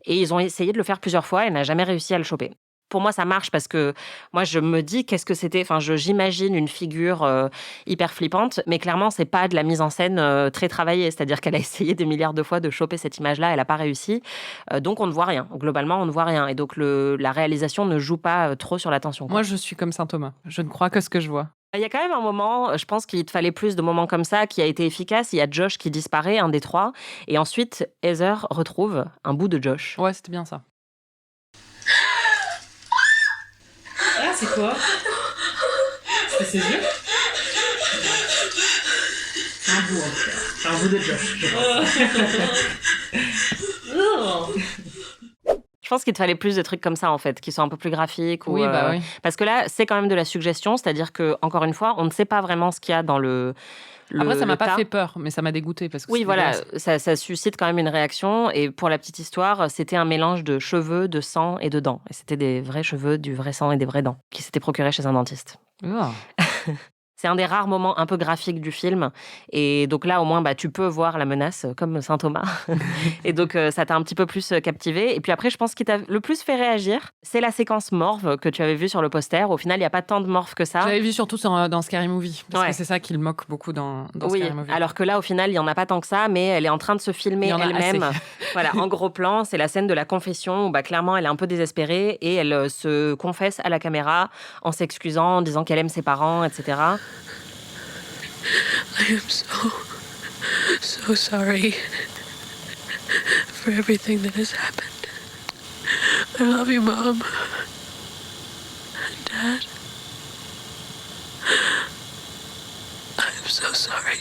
Et ils ont essayé de le faire plusieurs fois et elle n'a jamais réussi à le choper. Pour moi, ça marche parce que moi, je me dis qu'est-ce que c'était. Enfin, j'imagine une figure hyper flippante, mais clairement, c'est pas de la mise en scène très travaillée. C'est-à-dire qu'elle a essayé des milliards de fois de choper cette image-là, elle n'a pas réussi. Donc, on ne voit rien. Globalement, on ne voit rien. Et donc, la réalisation ne joue pas trop sur l'attention. Moi, je suis comme Saint-Thomas. Je ne crois que ce que je vois. Il y a quand même un moment, je pense qu'il te fallait plus de moments comme ça, qui a été efficace. Il y a Josh qui disparaît, un des trois. Et ensuite, Heather retrouve un bout de Josh. Ouais, c'était bien ça. Ah, c'est quoi? C'est ses yeux? C'est un bout, en tout cas. C'est un bout de Josh, je pense. Je pense qu'il te fallait plus de trucs comme ça, en fait, qui sont un peu plus graphiques. Oui, oui. Parce que là, c'est quand même de la suggestion, c'est-à-dire que, encore une fois, on ne sait pas vraiment ce qu'il y a dans le Après, ça m'a pas tas. fait peur, mais ça m'a dégoûté parce que Oui, c'est voilà, dégueulasse. ça suscite quand même une réaction. Et pour la petite histoire, c'était un mélange de cheveux, de sang et de dents. Et c'était des vrais cheveux, du vrai sang et des vraies dents qui s'étaient procurés chez un dentiste. Oh. C'est un des rares moments un peu graphiques du film. Et donc là, au moins, tu peux voir la menace, comme Saint-Thomas. Et donc, ça t'a un petit peu plus captivé. Et puis après, je pense qu'il t'a le plus fait réagir, c'est la séquence morve que tu avais vue sur le poster. Au final, il n'y a pas tant de morve que ça. J'avais vu surtout dans Scary Movie, parce Ouais. que c'est ça qui le moque beaucoup dans Oui, Scary Movie. alors que là, au final, il n'y en a pas tant que ça, mais elle est en train de se filmer Il y en a elle-même. assez. Voilà, en gros plan, c'est la scène de la confession où clairement, elle est un peu désespérée et elle se confesse à la caméra en s'excusant, en disant qu'elle aime ses parents, etc. I am so sorry for everything that has happened. I love you, Mom. And Dad. I am so sorry.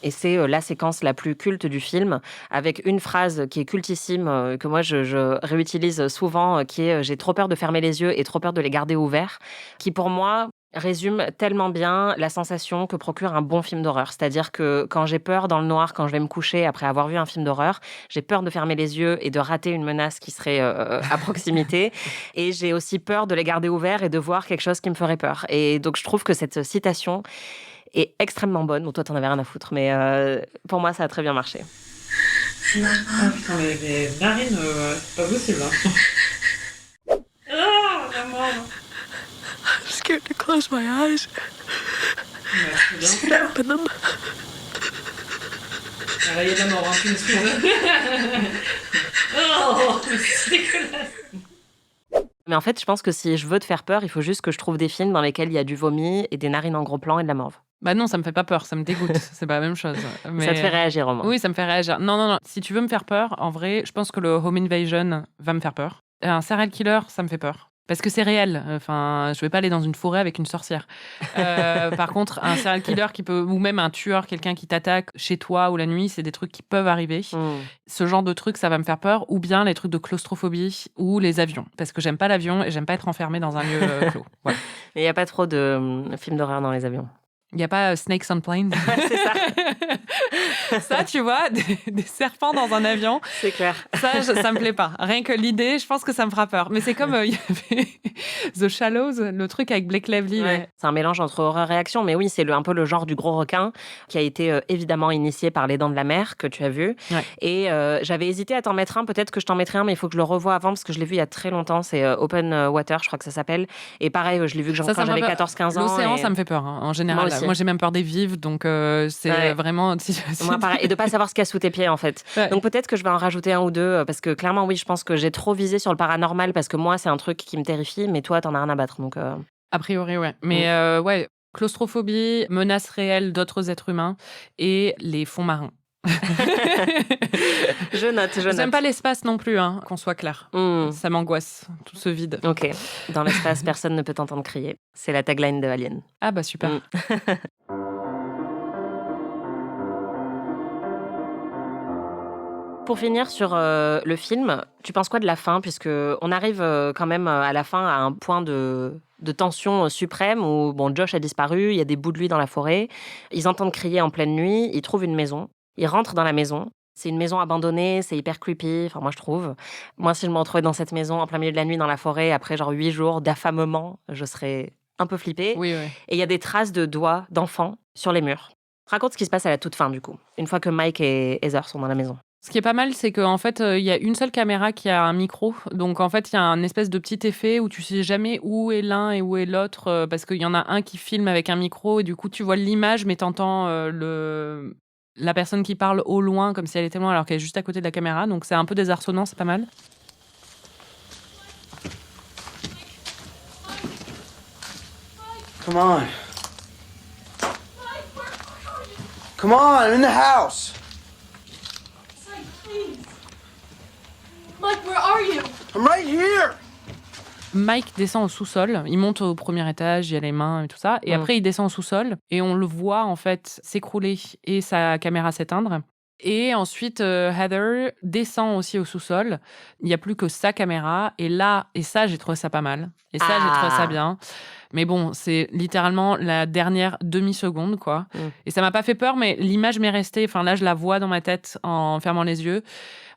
Et c'est la séquence la plus culte du film, avec une phrase qui est cultissime, que moi je réutilise souvent, qui est « j'ai trop peur de fermer les yeux et trop peur de les garder ouverts », qui pour moi résume tellement bien la sensation que procure un bon film d'horreur. C'est-à-dire que quand j'ai peur dans le noir, quand je vais me coucher après avoir vu un film d'horreur, j'ai peur de fermer les yeux et de rater une menace qui serait à proximité. Et j'ai aussi peur de les garder ouverts et de voir quelque chose qui me ferait peur. Et donc je trouve que cette citation est extrêmement bonne. Bon, toi, t'en avais rien à foutre, mais pour moi, ça a très bien marché. Ah putain, les narines, c'est pas possible. Hein. Ah, maman. I'm scared to close my eyes. Ouais, c'est bien. Scared to open them. Réveiller de la mort, hein, tu m'excuses. Oh, c'est dégueulasse. Mais en fait, je pense que si je veux te faire peur, il faut juste que je trouve des films dans lesquels il y a du vomi et des narines en gros plan et de la morve. Bah non, ça me fait pas peur, ça me dégoûte. C'est pas la même chose. Mais... Ça te fait réagir au moins. Oui, ça me fait réagir. Non. Si tu veux me faire peur, en vrai, je pense que le Home Invasion va me faire peur. Un serial killer, ça me fait peur. Parce que c'est réel. Enfin, je vais pas aller dans une forêt avec une sorcière. Par contre, un serial killer ou même un tueur, quelqu'un qui t'attaque chez toi ou la nuit, c'est des trucs qui peuvent arriver. Ce genre de trucs, ça va me faire peur. Ou bien les trucs de claustrophobie ou les avions. Parce que j'aime pas l'avion et j'aime pas être enfermée dans un lieu clos. Voilà. Il n'y a pas trop de films d'horreur dans les avions. Il n'y a pas Snakes on Planes. C'est ça. Ça, tu vois, des serpents dans un avion. C'est clair. Ça me plaît pas. Rien que l'idée, je pense que ça me fera peur. Mais c'est comme il y avait The Shallows, le truc avec Blake Lively. Ouais. C'est un mélange entre horreur et action, mais oui, c'est un peu le genre du gros requin qui a été évidemment initié par Les Dents de la Mer, que tu as vu. Ouais. Et j'avais hésité à t'en mettre un, peut-être que je t'en mettrai un, mais il faut que je le revoie avant, parce que je l'ai vu il y a très longtemps. C'est Open Water, je crois que ça s'appelle. Et pareil, je l'ai vu quand j'avais 14-15 ans. L'océan, ça me fait peur, en général. Moi j'ai même peur des vives, donc c'est vraiment... Moi, pareil. Et de pas savoir ce qu'il y a sous tes pieds, en fait. Ouais. Donc peut-être que je vais en rajouter un ou deux, parce que clairement, oui, je pense que j'ai trop visé sur le paranormal, parce que moi, c'est un truc qui me terrifie, mais toi, t'en as rien à battre. Donc, a priori, ouais. Mais ouais, claustrophobie, menace réelle d'autres êtres humains et les fonds marins. Je note. J'aime pas l'espace non plus, hein, qu'on soit clair. Ça m'angoisse, tout ce vide. Ok. Dans l'espace, personne ne peut t'entendre crier. C'est la tagline de Alien. Ah bah super. Pour finir sur le film, tu penses quoi de la fin, puisque on arrive quand même à la fin à un point de tension suprême où Josh a disparu, il y a des bouts de lui dans la forêt, ils entendent crier en pleine nuit, ils trouvent une maison, ils rentrent dans la maison. C'est une maison abandonnée, c'est hyper creepy, enfin moi je trouve. Moi, si je me retrouvais dans cette maison en plein milieu de la nuit dans la forêt, après genre 8 jours d'affamement, je serais un peu flippée. Oui. Et il y a des traces de doigts d'enfants sur les murs. Raconte ce qui se passe à la toute fin du coup, une fois que Mike et Heather sont dans la maison. Ce qui est pas mal, c'est qu'en fait, il y a une seule caméra qui a un micro. Donc, en fait, il y a un espèce de petit effet où tu sais jamais où est l'un et où est l'autre, parce qu'il y en a un qui filme avec un micro et du coup, tu vois l'image, mais t'entends la personne qui parle au loin, comme si elle était loin, alors qu'elle est juste à côté de la caméra. Donc, c'est un peu désarçonnant, c'est pas mal. Come on. Come on, I'm in the house. Mike, where are you? I'm right here. Mike descend au sous-sol, il monte au premier étage, il y a les mains et tout ça, et après il descend au sous-sol, et on le voit en fait s'écrouler et sa caméra s'éteindre. Et ensuite, Heather descend aussi au sous-sol, il n'y a plus que sa caméra, et ça j'ai trouvé ça pas mal, et ça j'ai trouvé ça bien. Mais bon, c'est littéralement la dernière demi-seconde, quoi. Et ça m'a pas fait peur, mais l'image m'est restée. Enfin, là, je la vois dans ma tête en fermant les yeux.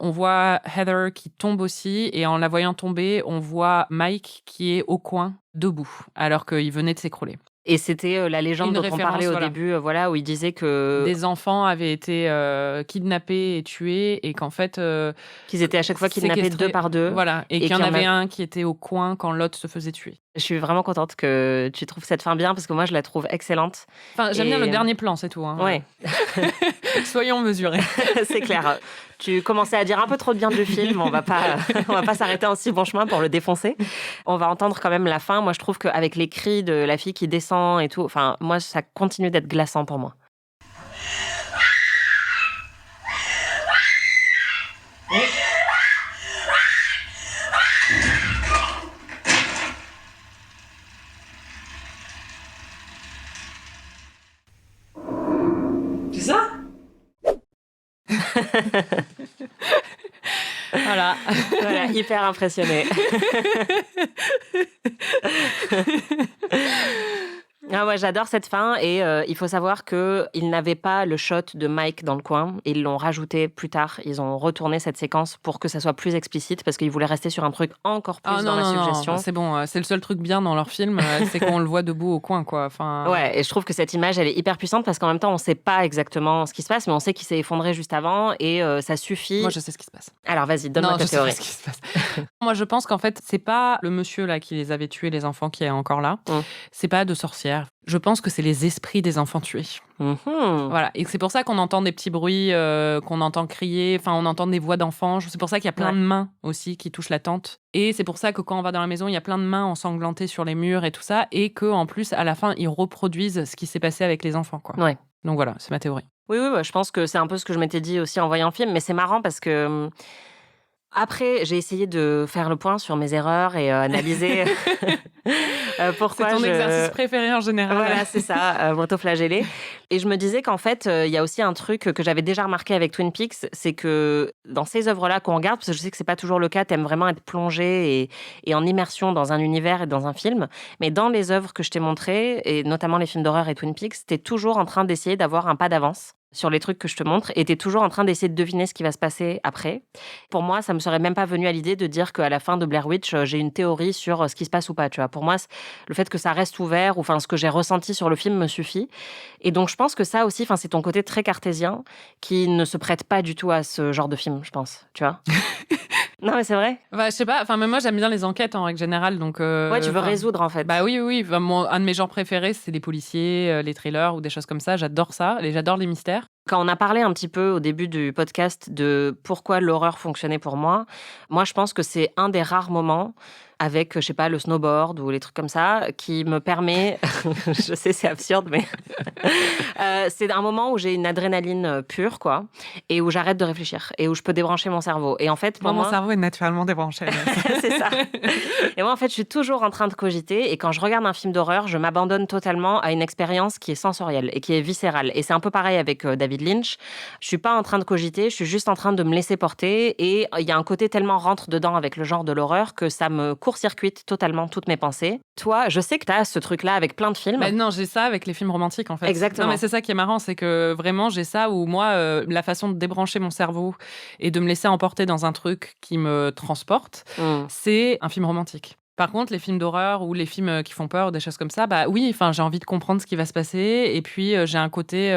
On voit Heather qui tombe aussi, et en la voyant tomber, on voit Mike qui est au coin, debout, alors qu'il venait de s'écrouler. Et c'était la légende dont on parlait au début, où il disait que... Des enfants avaient été kidnappés et tués, et qu'en fait... qu'ils étaient à chaque fois kidnappés 2 par 2. Voilà, et qu'il y en avait un qui était au coin quand l'autre se faisait tuer. Je suis vraiment contente que tu trouves cette fin bien, parce que moi, je la trouve excellente. Enfin, j'aime bien le dernier plan, c'est tout. Hein. Ouais. Soyons mesurés. C'est clair. Tu commençais à dire un peu trop de bien du film. On va pas s'arrêter en si bon chemin pour le défoncer. On va entendre quand même la fin. Moi, je trouve qu'avec les cris de la fille qui descend et tout, enfin, moi, ça continue d'être glaçant pour moi. C'est ça? Voilà, hyper impressionnée. Ah ouais, j'adore cette fin, et il faut savoir qu'ils n'avaient pas le shot de Mike dans le coin. Ils l'ont rajouté plus tard. Ils ont retourné cette séquence pour que ça soit plus explicite, parce qu'ils voulaient rester sur un truc encore plus dans la suggestion. Non, c'est bon, c'est le seul truc bien dans leur film, c'est qu'on le voit debout au coin, quoi. Enfin... Ouais, et je trouve que cette image, elle est hyper puissante, parce qu'en même temps, on ne sait pas exactement ce qui se passe, mais on sait qu'il s'est effondré juste avant, et ça suffit. Moi, je sais ce qui se passe. Alors, vas-y, donne-moi ta théorie. Je sais pas ce qui se passe. Moi, je pense qu'en fait, c'est pas le monsieur là qui les avait tués, les enfants, qui est encore là. C'est pas de sorcières. Je pense que c'est les esprits des enfants tués. Voilà, et c'est pour ça qu'on entend des petits bruits, qu'on entend crier, enfin on entend des voix d'enfants. C'est pour ça qu'il y a plein de mains aussi qui touchent la tente. Et c'est pour ça que quand on va dans la maison, il y a plein de mains ensanglantées sur les murs et tout ça, et qu'en plus, à la fin, ils reproduisent ce qui s'est passé avec les enfants, quoi. Ouais. Donc voilà, c'est ma théorie. Oui, je pense que c'est un peu ce que je m'étais dit aussi en voyant le film, mais c'est marrant parce que... Après, j'ai essayé de faire le point sur mes erreurs et analyser pourquoi C'est ton exercice préféré en général. Voilà, c'est ça, m'auto-flageller. Et je me disais qu'en fait, il y a aussi un truc que j'avais déjà remarqué avec Twin Peaks, c'est que dans ces œuvres-là qu'on regarde, parce que je sais que c'est pas toujours le cas, t'aimes vraiment être plongé et en immersion dans un univers et dans un film, mais dans les œuvres que je t'ai montrées, et notamment les films d'horreur et Twin Peaks, t'es toujours en train d'essayer d'avoir un pas d'avance sur les trucs que je te montre, et t'es toujours en train d'essayer de deviner ce qui va se passer après. Pour moi, ça me serait même pas venu à l'idée de dire qu'à la fin de Blair Witch, j'ai une théorie sur ce qui se passe ou pas, tu vois. Pour moi, le fait que ça reste ouvert, ou enfin ce que j'ai ressenti sur le film me suffit. Et donc, je pense que ça aussi, enfin, c'est ton côté très cartésien qui ne se prête pas du tout à ce genre de film, je pense, tu vois. Non, mais c'est vrai. Bah, je sais pas, enfin, même moi, j'aime bien les enquêtes en règle générale, donc... Ouais, tu veux résoudre, en fait. Bah oui. Enfin, un de mes genres préférés, c'est les policiers, les thrillers ou des choses comme ça. J'adore ça, et j'adore les mystères. Quand on a parlé un petit peu au début du podcast de pourquoi l'horreur fonctionnait pour moi, je pense que c'est un des rares moments avec, je sais pas, le snowboard ou les trucs comme ça, qui me permet, je sais c'est absurde, mais c'est un moment où j'ai une adrénaline pure, quoi, et où j'arrête de réfléchir, et où je peux débrancher mon cerveau. Et en fait, pour moi... mon cerveau est naturellement débranché. C'est ça. Et moi, en fait, je suis toujours en train de cogiter, et quand je regarde un film d'horreur, je m'abandonne totalement à une expérience qui est sensorielle et qui est viscérale. Et c'est un peu pareil avec David Lynch. Je suis pas en train de cogiter, je suis juste en train de me laisser porter, et il y a un côté tellement rentre dedans avec le genre de l'horreur que ça me court-circuite totalement toutes mes pensées. Toi, je sais que tu as ce truc-là avec plein de films. Bah non, j'ai ça avec les films romantiques, en fait. Exactement. Non, mais c'est ça qui est marrant, c'est que vraiment, j'ai ça où moi, la façon de débrancher mon cerveau et de me laisser emporter dans un truc qui me transporte, c'est un film romantique. Par contre, les films d'horreur ou les films qui font peur, des choses comme ça, bah oui, enfin, j'ai envie de comprendre ce qui va se passer, et puis j'ai un côté...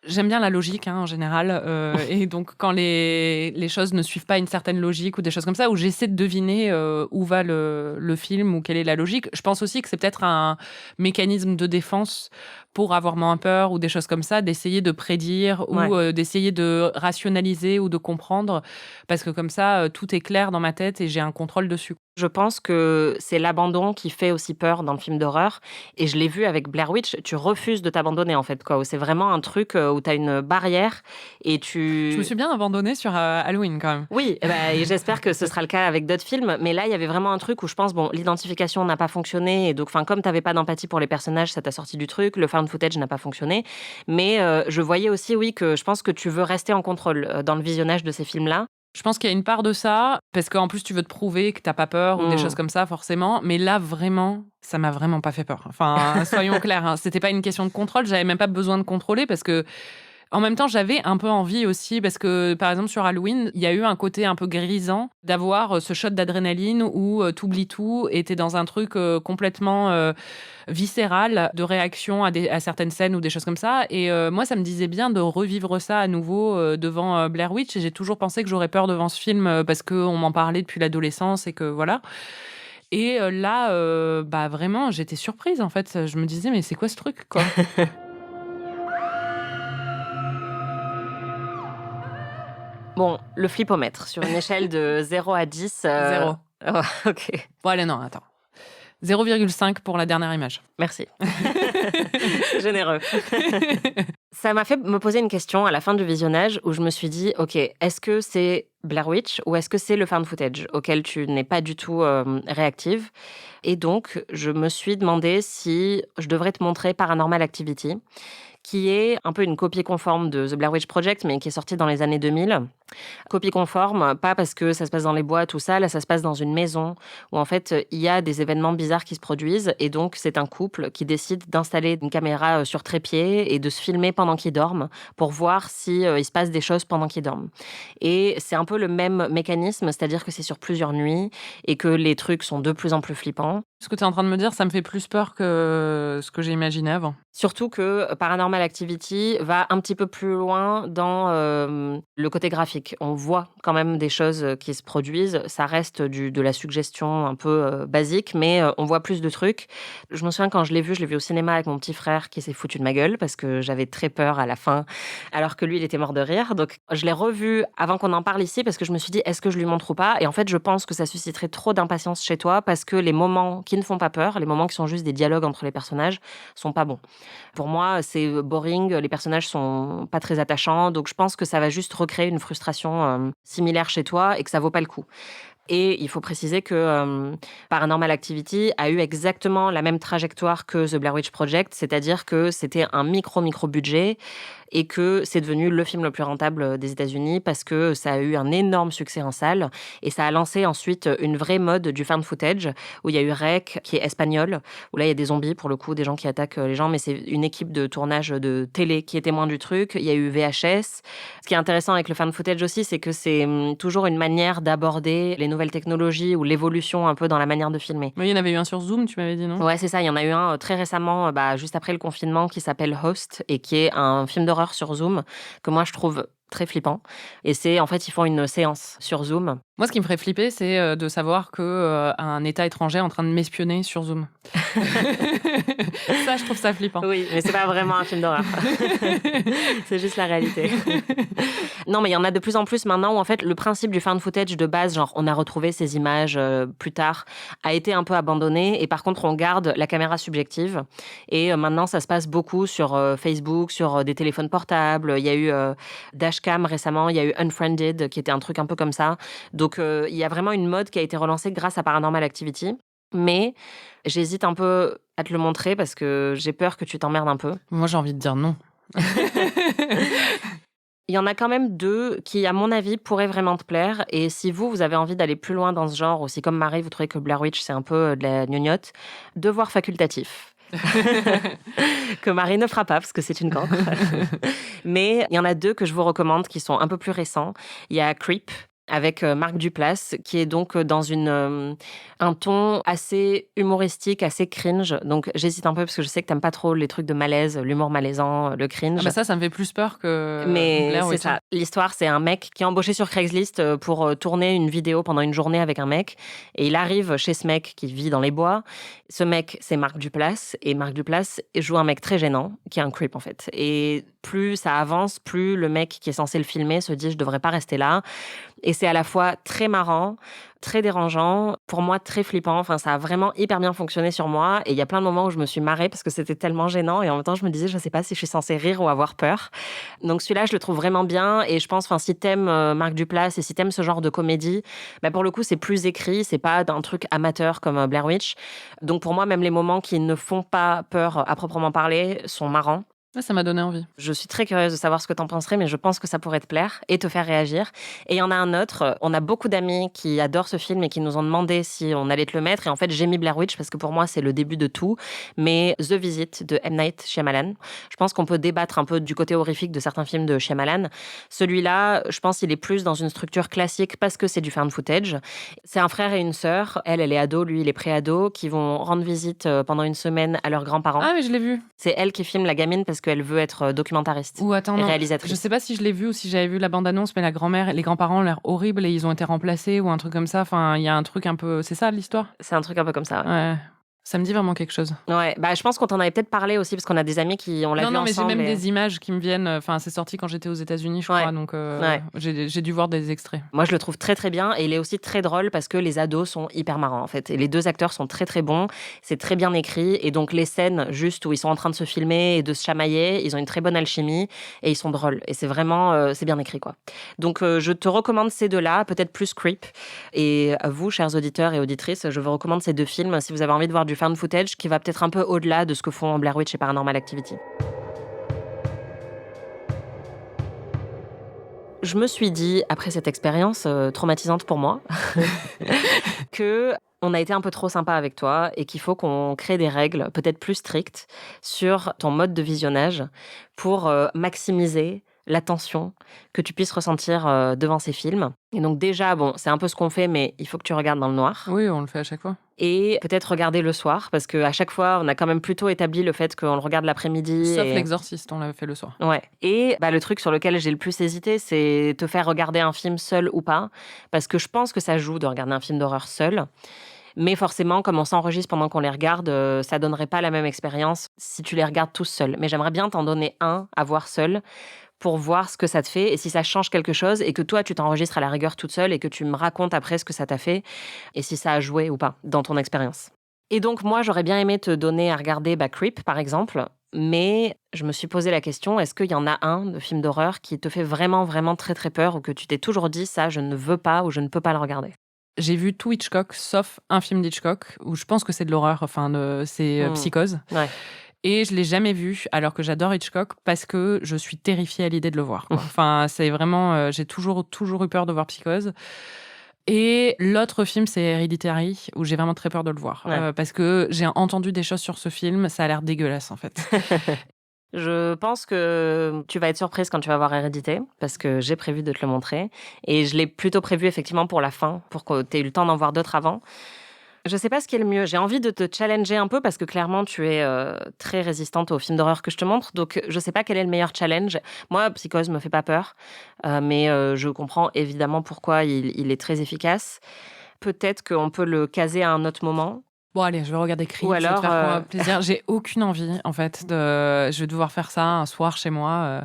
J'aime bien la logique, en général. Et donc, quand les choses ne suivent pas une certaine logique ou des choses comme ça, où j'essaie de deviner où va le film ou quelle est la logique, je pense aussi que c'est peut-être un mécanisme de défense pour avoir moins peur ou des choses comme ça, d'essayer de prédire ou d'essayer de rationaliser ou de comprendre. Parce que comme ça, tout est clair dans ma tête et j'ai un contrôle dessus. Je pense que c'est l'abandon qui fait aussi peur dans le film d'horreur. Et je l'ai vu avec Blair Witch, tu refuses de t'abandonner, en fait, quoi. C'est vraiment un truc où tu as une barrière et tu... Je me suis bien abandonnée sur Halloween, quand même. Oui, et j'espère que ce sera le cas avec d'autres films. Mais là, il y avait vraiment un truc où je pense, l'identification n'a pas fonctionné. Et donc, comme tu n'avais pas d'empathie pour les personnages, ça t'a sorti du truc. Le found footage n'a pas fonctionné. Mais je voyais aussi, oui, que je pense que tu veux rester en contrôle dans le visionnage de ces films-là. Je pense qu'il y a une part de ça, parce qu'en plus, tu veux te prouver que t'as pas peur ou des choses comme ça, forcément. Mais là, vraiment, ça m'a vraiment pas fait peur. Enfin, soyons clairs, c'était pas une question de contrôle. J'avais même pas besoin de contrôler parce que, en même temps, j'avais un peu envie aussi, parce que, par exemple, sur Halloween, il y a eu un côté un peu grisant d'avoir ce shot d'adrénaline où t'oublies tout et t'es dans un truc complètement viscéral de réaction à certaines scènes ou des choses comme ça. Et moi, ça me disait bien de revivre ça à nouveau devant Blair Witch. Et j'ai toujours pensé que j'aurais peur devant ce film parce qu'on m'en parlait depuis l'adolescence et que voilà. Et là, vraiment, j'étais surprise, en fait. Je me disais, mais c'est quoi ce truc, quoi? Bon, le flipomètre, sur une échelle de 0 à 10... 0. Oh, ok. Bon, allez, non, attends. 0,5 pour la dernière image. Merci. Généreux. Ça m'a fait me poser une question à la fin du visionnage où je me suis dit, ok, est-ce que c'est Blair Witch ou est-ce que c'est le found footage auquel tu n'es pas du tout réactive? Et donc, je me suis demandé si je devrais te montrer Paranormal Activity, qui est un peu une copie conforme de The Blair Witch Project, mais qui est sortie dans les années 2000. Copie conforme, pas parce que ça se passe dans les bois, tout ça. Là, ça se passe dans une maison où, en fait, il y a des événements bizarres qui se produisent. Et donc, c'est un couple qui décide d'installer une caméra sur trépied et de se filmer pendant qu'ils dorment pour voir si il se passe des choses pendant qu'ils dorment. Et c'est un peu le même mécanisme, c'est-à-dire que c'est sur plusieurs nuits et que les trucs sont de plus en plus flippants. Ce que tu es en train de me dire, ça me fait plus peur que ce que j'ai imaginé avant. Surtout que Paranormal Activity va un petit peu plus loin dans le côté graphique. On voit quand même des choses qui se produisent. Ça reste de la suggestion un peu basique, mais on voit plus de trucs. Je me souviens quand je l'ai vu au cinéma avec mon petit frère qui s'est foutu de ma gueule parce que j'avais très peur à la fin, alors que lui, il était mort de rire. Donc, je l'ai revu avant qu'on en parle ici parce que je me suis dit, est-ce que je lui montre ou pas? Et en fait, je pense que ça susciterait trop d'impatience chez toi parce que les moments qui ne font pas peur, les moments qui sont juste des dialogues entre les personnages, sont pas bons. Pour moi, c'est boring, les personnages sont pas très attachants, donc je pense que ça va juste recréer une frustration similaire chez toi et que ça vaut pas le coup. Et il faut préciser que Paranormal Activity a eu exactement la même trajectoire que The Blair Witch Project, c'est-à-dire que c'était un micro budget et que c'est devenu le film le plus rentable des États-Unis parce que ça a eu un énorme succès en salle et ça a lancé ensuite une vraie mode du found footage où il y a eu REC qui est espagnol, où là il y a des zombies pour le coup, des gens qui attaquent les gens, mais c'est une équipe de tournage de télé qui est témoin du truc. Il y a eu VHS. Ce qui est intéressant avec le found footage aussi, c'est que c'est toujours une manière d'aborder les nouvelles technologies ou l'évolution un peu dans la manière de filmer. Mais il y en avait eu un sur Zoom, tu m'avais dit, non? Ouais, c'est ça. Il y en a eu un très récemment, juste après le confinement, qui s'appelle Host et qui est un film d'horreur sur Zoom que moi je trouve très flippant. Et c'est en fait, ils font une séance sur Zoom. Moi, ce qui me ferait flipper, c'est de savoir qu'un État étranger est en train de m'espionner sur Zoom. Ça, je trouve ça flippant. Oui, mais c'est pas vraiment un film d'horreur. C'est juste la réalité. Non, mais il y en a de plus en plus maintenant où en fait le principe du found footage de base, genre on a retrouvé ces images plus tard, a été un peu abandonné et par contre on garde la caméra subjective et maintenant ça se passe beaucoup sur Facebook, sur des téléphones portables. Il y a eu Dashcam récemment, il y a eu Unfriended qui était un truc un peu comme ça. Donc il y a vraiment une mode qui a été relancée grâce à Paranormal Activity. Mais j'hésite un peu à te le montrer parce que j'ai peur que tu t'emmerdes un peu. Moi, j'ai envie de dire non. Il y en a quand même 2 qui, à mon avis, pourraient vraiment te plaire. Et si vous avez envie d'aller plus loin dans ce genre, ou si comme Marie, vous trouvez que Blair Witch, c'est un peu de la gnognotte, Devoir facultatif. Que Marie ne fera pas parce que c'est une cancre. Mais il y en a 2 que je vous recommande qui sont un peu plus récents. Il y a Creep avec Marc Duplass, qui est donc dans un ton assez humoristique, assez cringe. Donc j'hésite un peu parce que je sais que t'aimes pas trop les trucs de malaise, l'humour malaisant, le cringe. Ah bah ça me fait plus peur que Mais Blair c'est Witch. ça. L'histoire, c'est un mec qui est embauché sur Craigslist pour tourner une vidéo pendant une journée avec un mec. Et il arrive chez ce mec qui vit dans les bois. Ce mec, c'est Marc Duplass. Et Marc Duplass joue un mec très gênant, qui est un creep en fait. Et plus ça avance, plus le mec qui est censé le filmer se dit « je devrais pas rester là ». Et c'est à la fois très marrant, très dérangeant, pour moi très flippant. Enfin, ça a vraiment hyper bien fonctionné sur moi. Et il y a plein de moments où je me suis marrée parce que c'était tellement gênant. Et en même temps, je me disais, je sais pas si je suis censée rire ou avoir peur. Donc celui-là, je le trouve vraiment bien. Et je pense, enfin, si t'aimes Marc Duplass et si t'aimes ce genre de comédie, bah, pour le coup, c'est plus écrit. C'est pas d'un truc amateur comme Blair Witch. Donc pour moi, même les moments qui ne font pas peur à proprement parler sont marrants. Ouais, ça m'a donné envie. Je suis très curieuse de savoir ce que t'en penserais, mais je pense que ça pourrait te plaire et te faire réagir. Et il y en a un autre, on a beaucoup d'amis qui adorent ce film et qui nous ont demandé si on allait te le mettre. Et en fait, j'ai mis Blair Witch parce que pour moi, c'est le début de tout. Mais The Visit de M. Night Shyamalan, je pense qu'on peut débattre un peu du côté horrifique de certains films de Shyamalan. Celui-là, je pense qu'il est plus dans une structure classique parce que c'est du found footage. C'est un frère et une sœur. Elle est ado, lui, il est pré-ado, qui vont rendre visite pendant une semaine à leurs grands-parents. Ah, mais je l'ai vu. C'est elle qui filme la gamine parce qu'elle veut être documentariste Ou attends, et non. réalisatrice. Je sais pas si je l'ai vu ou si j'avais vu la bande-annonce, mais la grand-mère, les grands-parents ont l'air horribles et ils ont été remplacés ou un truc comme ça. Enfin, il y a un truc un peu... C'est ça, l'histoire? C'est un truc un peu comme ça, ouais. Ouais. Ça me dit vraiment quelque chose. Ouais, bah je pense qu'on t'en avait peut-être parlé aussi parce qu'on a des amis qui on l'a vu Non, mais j'ai ensemble. même des images qui me viennent. Enfin, c'est sorti quand j'étais aux États-Unis, je crois. Donc, Ouais. j'ai dû voir des extraits. Moi, je le trouve très très bien et il est aussi très drôle parce que les ados sont hyper marrants en fait. Et les 2 acteurs sont très très bons. C'est très bien écrit et donc les scènes juste où ils sont en train de se filmer et de se chamailler, ils ont une très bonne alchimie et ils sont drôles. Et c'est vraiment c'est bien écrit quoi. Donc je te recommande ces 2-là, peut-être plus Creep. Et à vous, chers auditeurs et auditrices, je vous recommande ces 2 films si vous avez envie de voir du found footage qui va peut-être un peu au-delà de ce que font Blair Witch et Paranormal Activity. Je me suis dit, après cette expérience traumatisante pour moi, que on a été un peu trop sympa avec toi et qu'il faut qu'on crée des règles peut-être plus strictes sur ton mode de visionnage pour maximiser l'attention que tu puisses ressentir devant ces films. Et donc déjà, bon, c'est un peu ce qu'on fait, mais il faut que tu regardes dans le noir. Oui, on le fait à chaque fois. Et peut-être regarder le soir, parce qu'à chaque fois, on a quand même plutôt établi le fait qu'on le regarde l'après-midi. Sauf l'Exorciste, on l'avait fait le soir. Ouais. Et le truc sur lequel j'ai le plus hésité, c'est te faire regarder un film seul ou pas, parce que je pense que ça joue de regarder un film d'horreur seul. Mais forcément, comme on s'enregistre pendant qu'on les regarde, ça donnerait pas la même expérience si tu les regardes tous seuls. Mais j'aimerais bien t'en donner un à voir seul pour voir ce que ça te fait et si ça change quelque chose et que toi, tu t'enregistres à la rigueur toute seule et que tu me racontes après ce que ça t'a fait et si ça a joué ou pas dans ton expérience. Et donc, moi, j'aurais bien aimé te donner à regarder Creep, par exemple, mais je me suis posé la question, est-ce qu'il y en a un de film d'horreur qui te fait vraiment, vraiment très, très peur ou que tu t'es toujours dit, ça, je ne veux pas ou je ne peux pas le regarder? J'ai vu tout Hitchcock, sauf un film d'Hitchcock, où je pense que c'est de l'horreur, c'est Psychose. Ouais. Et je l'ai jamais vu, alors que j'adore Hitchcock, parce que je suis terrifiée à l'idée de le voir, quoi. Enfin, c'est vraiment... j'ai toujours eu peur de voir Psychose. Et l'autre film, c'est Hereditary, où j'ai vraiment très peur de le voir. Ouais. Parce que j'ai entendu des choses sur ce film, ça a l'air dégueulasse, en fait. Je pense que tu vas être surprise quand tu vas voir Hérédité, parce que j'ai prévu de te le montrer. Et je l'ai plutôt prévu effectivement pour la fin, pour que tu aies eu le temps d'en voir d'autres avant. Je sais pas ce qui est le mieux. J'ai envie de te challenger un peu, parce que clairement, tu es très résistante aux films d'horreur que je te montre. Donc, je sais pas quel est le meilleur challenge. Moi, Psychose me fait pas peur, mais je comprends évidemment pourquoi il est très efficace. Peut-être qu'on peut le caser à un autre moment. Bon, allez, je vais regarder Creed, Ou je vais te alors, faire un plaisir. J'ai aucune envie, en fait, je vais devoir faire ça un soir chez moi.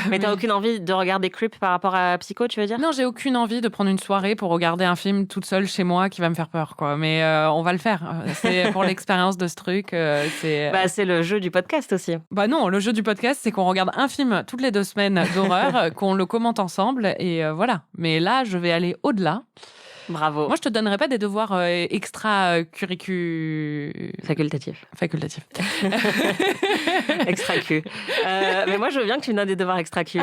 Mais t'as aucune envie de regarder Creep par rapport à Psycho, tu veux dire? Non, j'ai aucune envie de prendre une soirée pour regarder un film toute seule chez moi qui va me faire peur, quoi. Mais on va le faire. C'est pour l'expérience de ce truc. C'est le jeu du podcast aussi. Bah non, le jeu du podcast, c'est qu'on regarde un film toutes les 2 semaines d'horreur, qu'on le commente ensemble, et voilà. Mais là, je vais aller au-delà. Bravo. Moi, je te donnerai pas des devoirs Facultatif. Extra-Q. Mais moi, je veux bien que tu me donnes des devoirs extra-Q.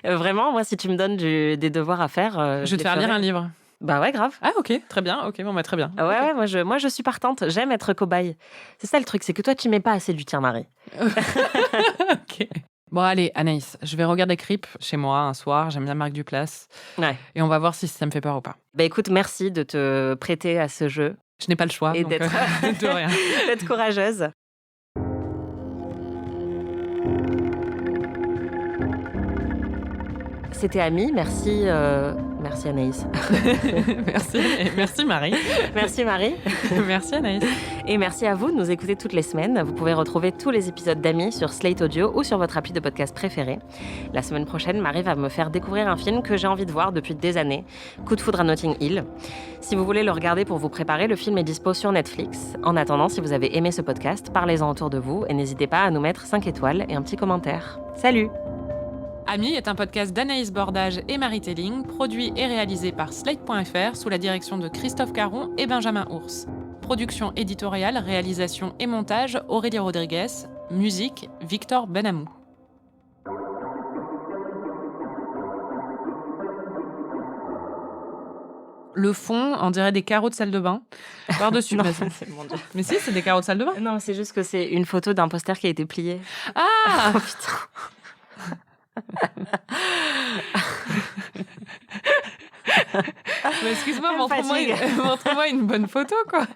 Vraiment, moi, si tu me donnes des devoirs à faire... je vais te faire lire un livre. Bah ouais, grave. Ah, ok, très bien. Ok, bon, bah, très bien. Ouais, moi, je suis partante. J'aime être cobaye. C'est ça le truc, c'est que toi, tu mets pas assez du tien-mari. Ok. Bon, allez, Anaïs, je vais regarder Creep chez moi un soir. J'aime bien Marc Duplass. Ouais. Et on va voir si ça me fait peur ou pas. Bah écoute, merci de te prêter à ce jeu. Je n'ai pas le choix. Et donc, d'être de rien. d'être courageuse. C'était Ami. Merci Anaïs. Merci Marie. Merci Marie. Merci Anaïs. Et merci à vous de nous écouter toutes les semaines. Vous pouvez retrouver tous les épisodes d'Ami sur Slate Audio ou sur votre appli de podcast préféré. La semaine prochaine, Marie va me faire découvrir un film que j'ai envie de voir depuis des années, Coup de foudre à Notting Hill. Si vous voulez le regarder pour vous préparer, le film est dispo sur Netflix. En attendant, si vous avez aimé ce podcast, parlez-en autour de vous et n'hésitez pas à nous mettre 5 étoiles et un petit commentaire. Salut! Ami est un podcast d'Anaïs Bordage et Marie Telling, produit et réalisé par Slate.fr sous la direction de Christophe Caron et Benjamin Ours. Production éditoriale, réalisation et montage, Aurélie Rodriguez. Musique, Victor Benamou. Le fond, on dirait des carreaux de salle de bain. Par-dessus. Non, vas-y. mon Dieu. Mais si, c'est des carreaux de salle de bain. Non, c'est juste que c'est une photo d'un poster qui a été plié. Ah Oh putain. Mais excuse-moi, montre-moi une bonne photo, quoi.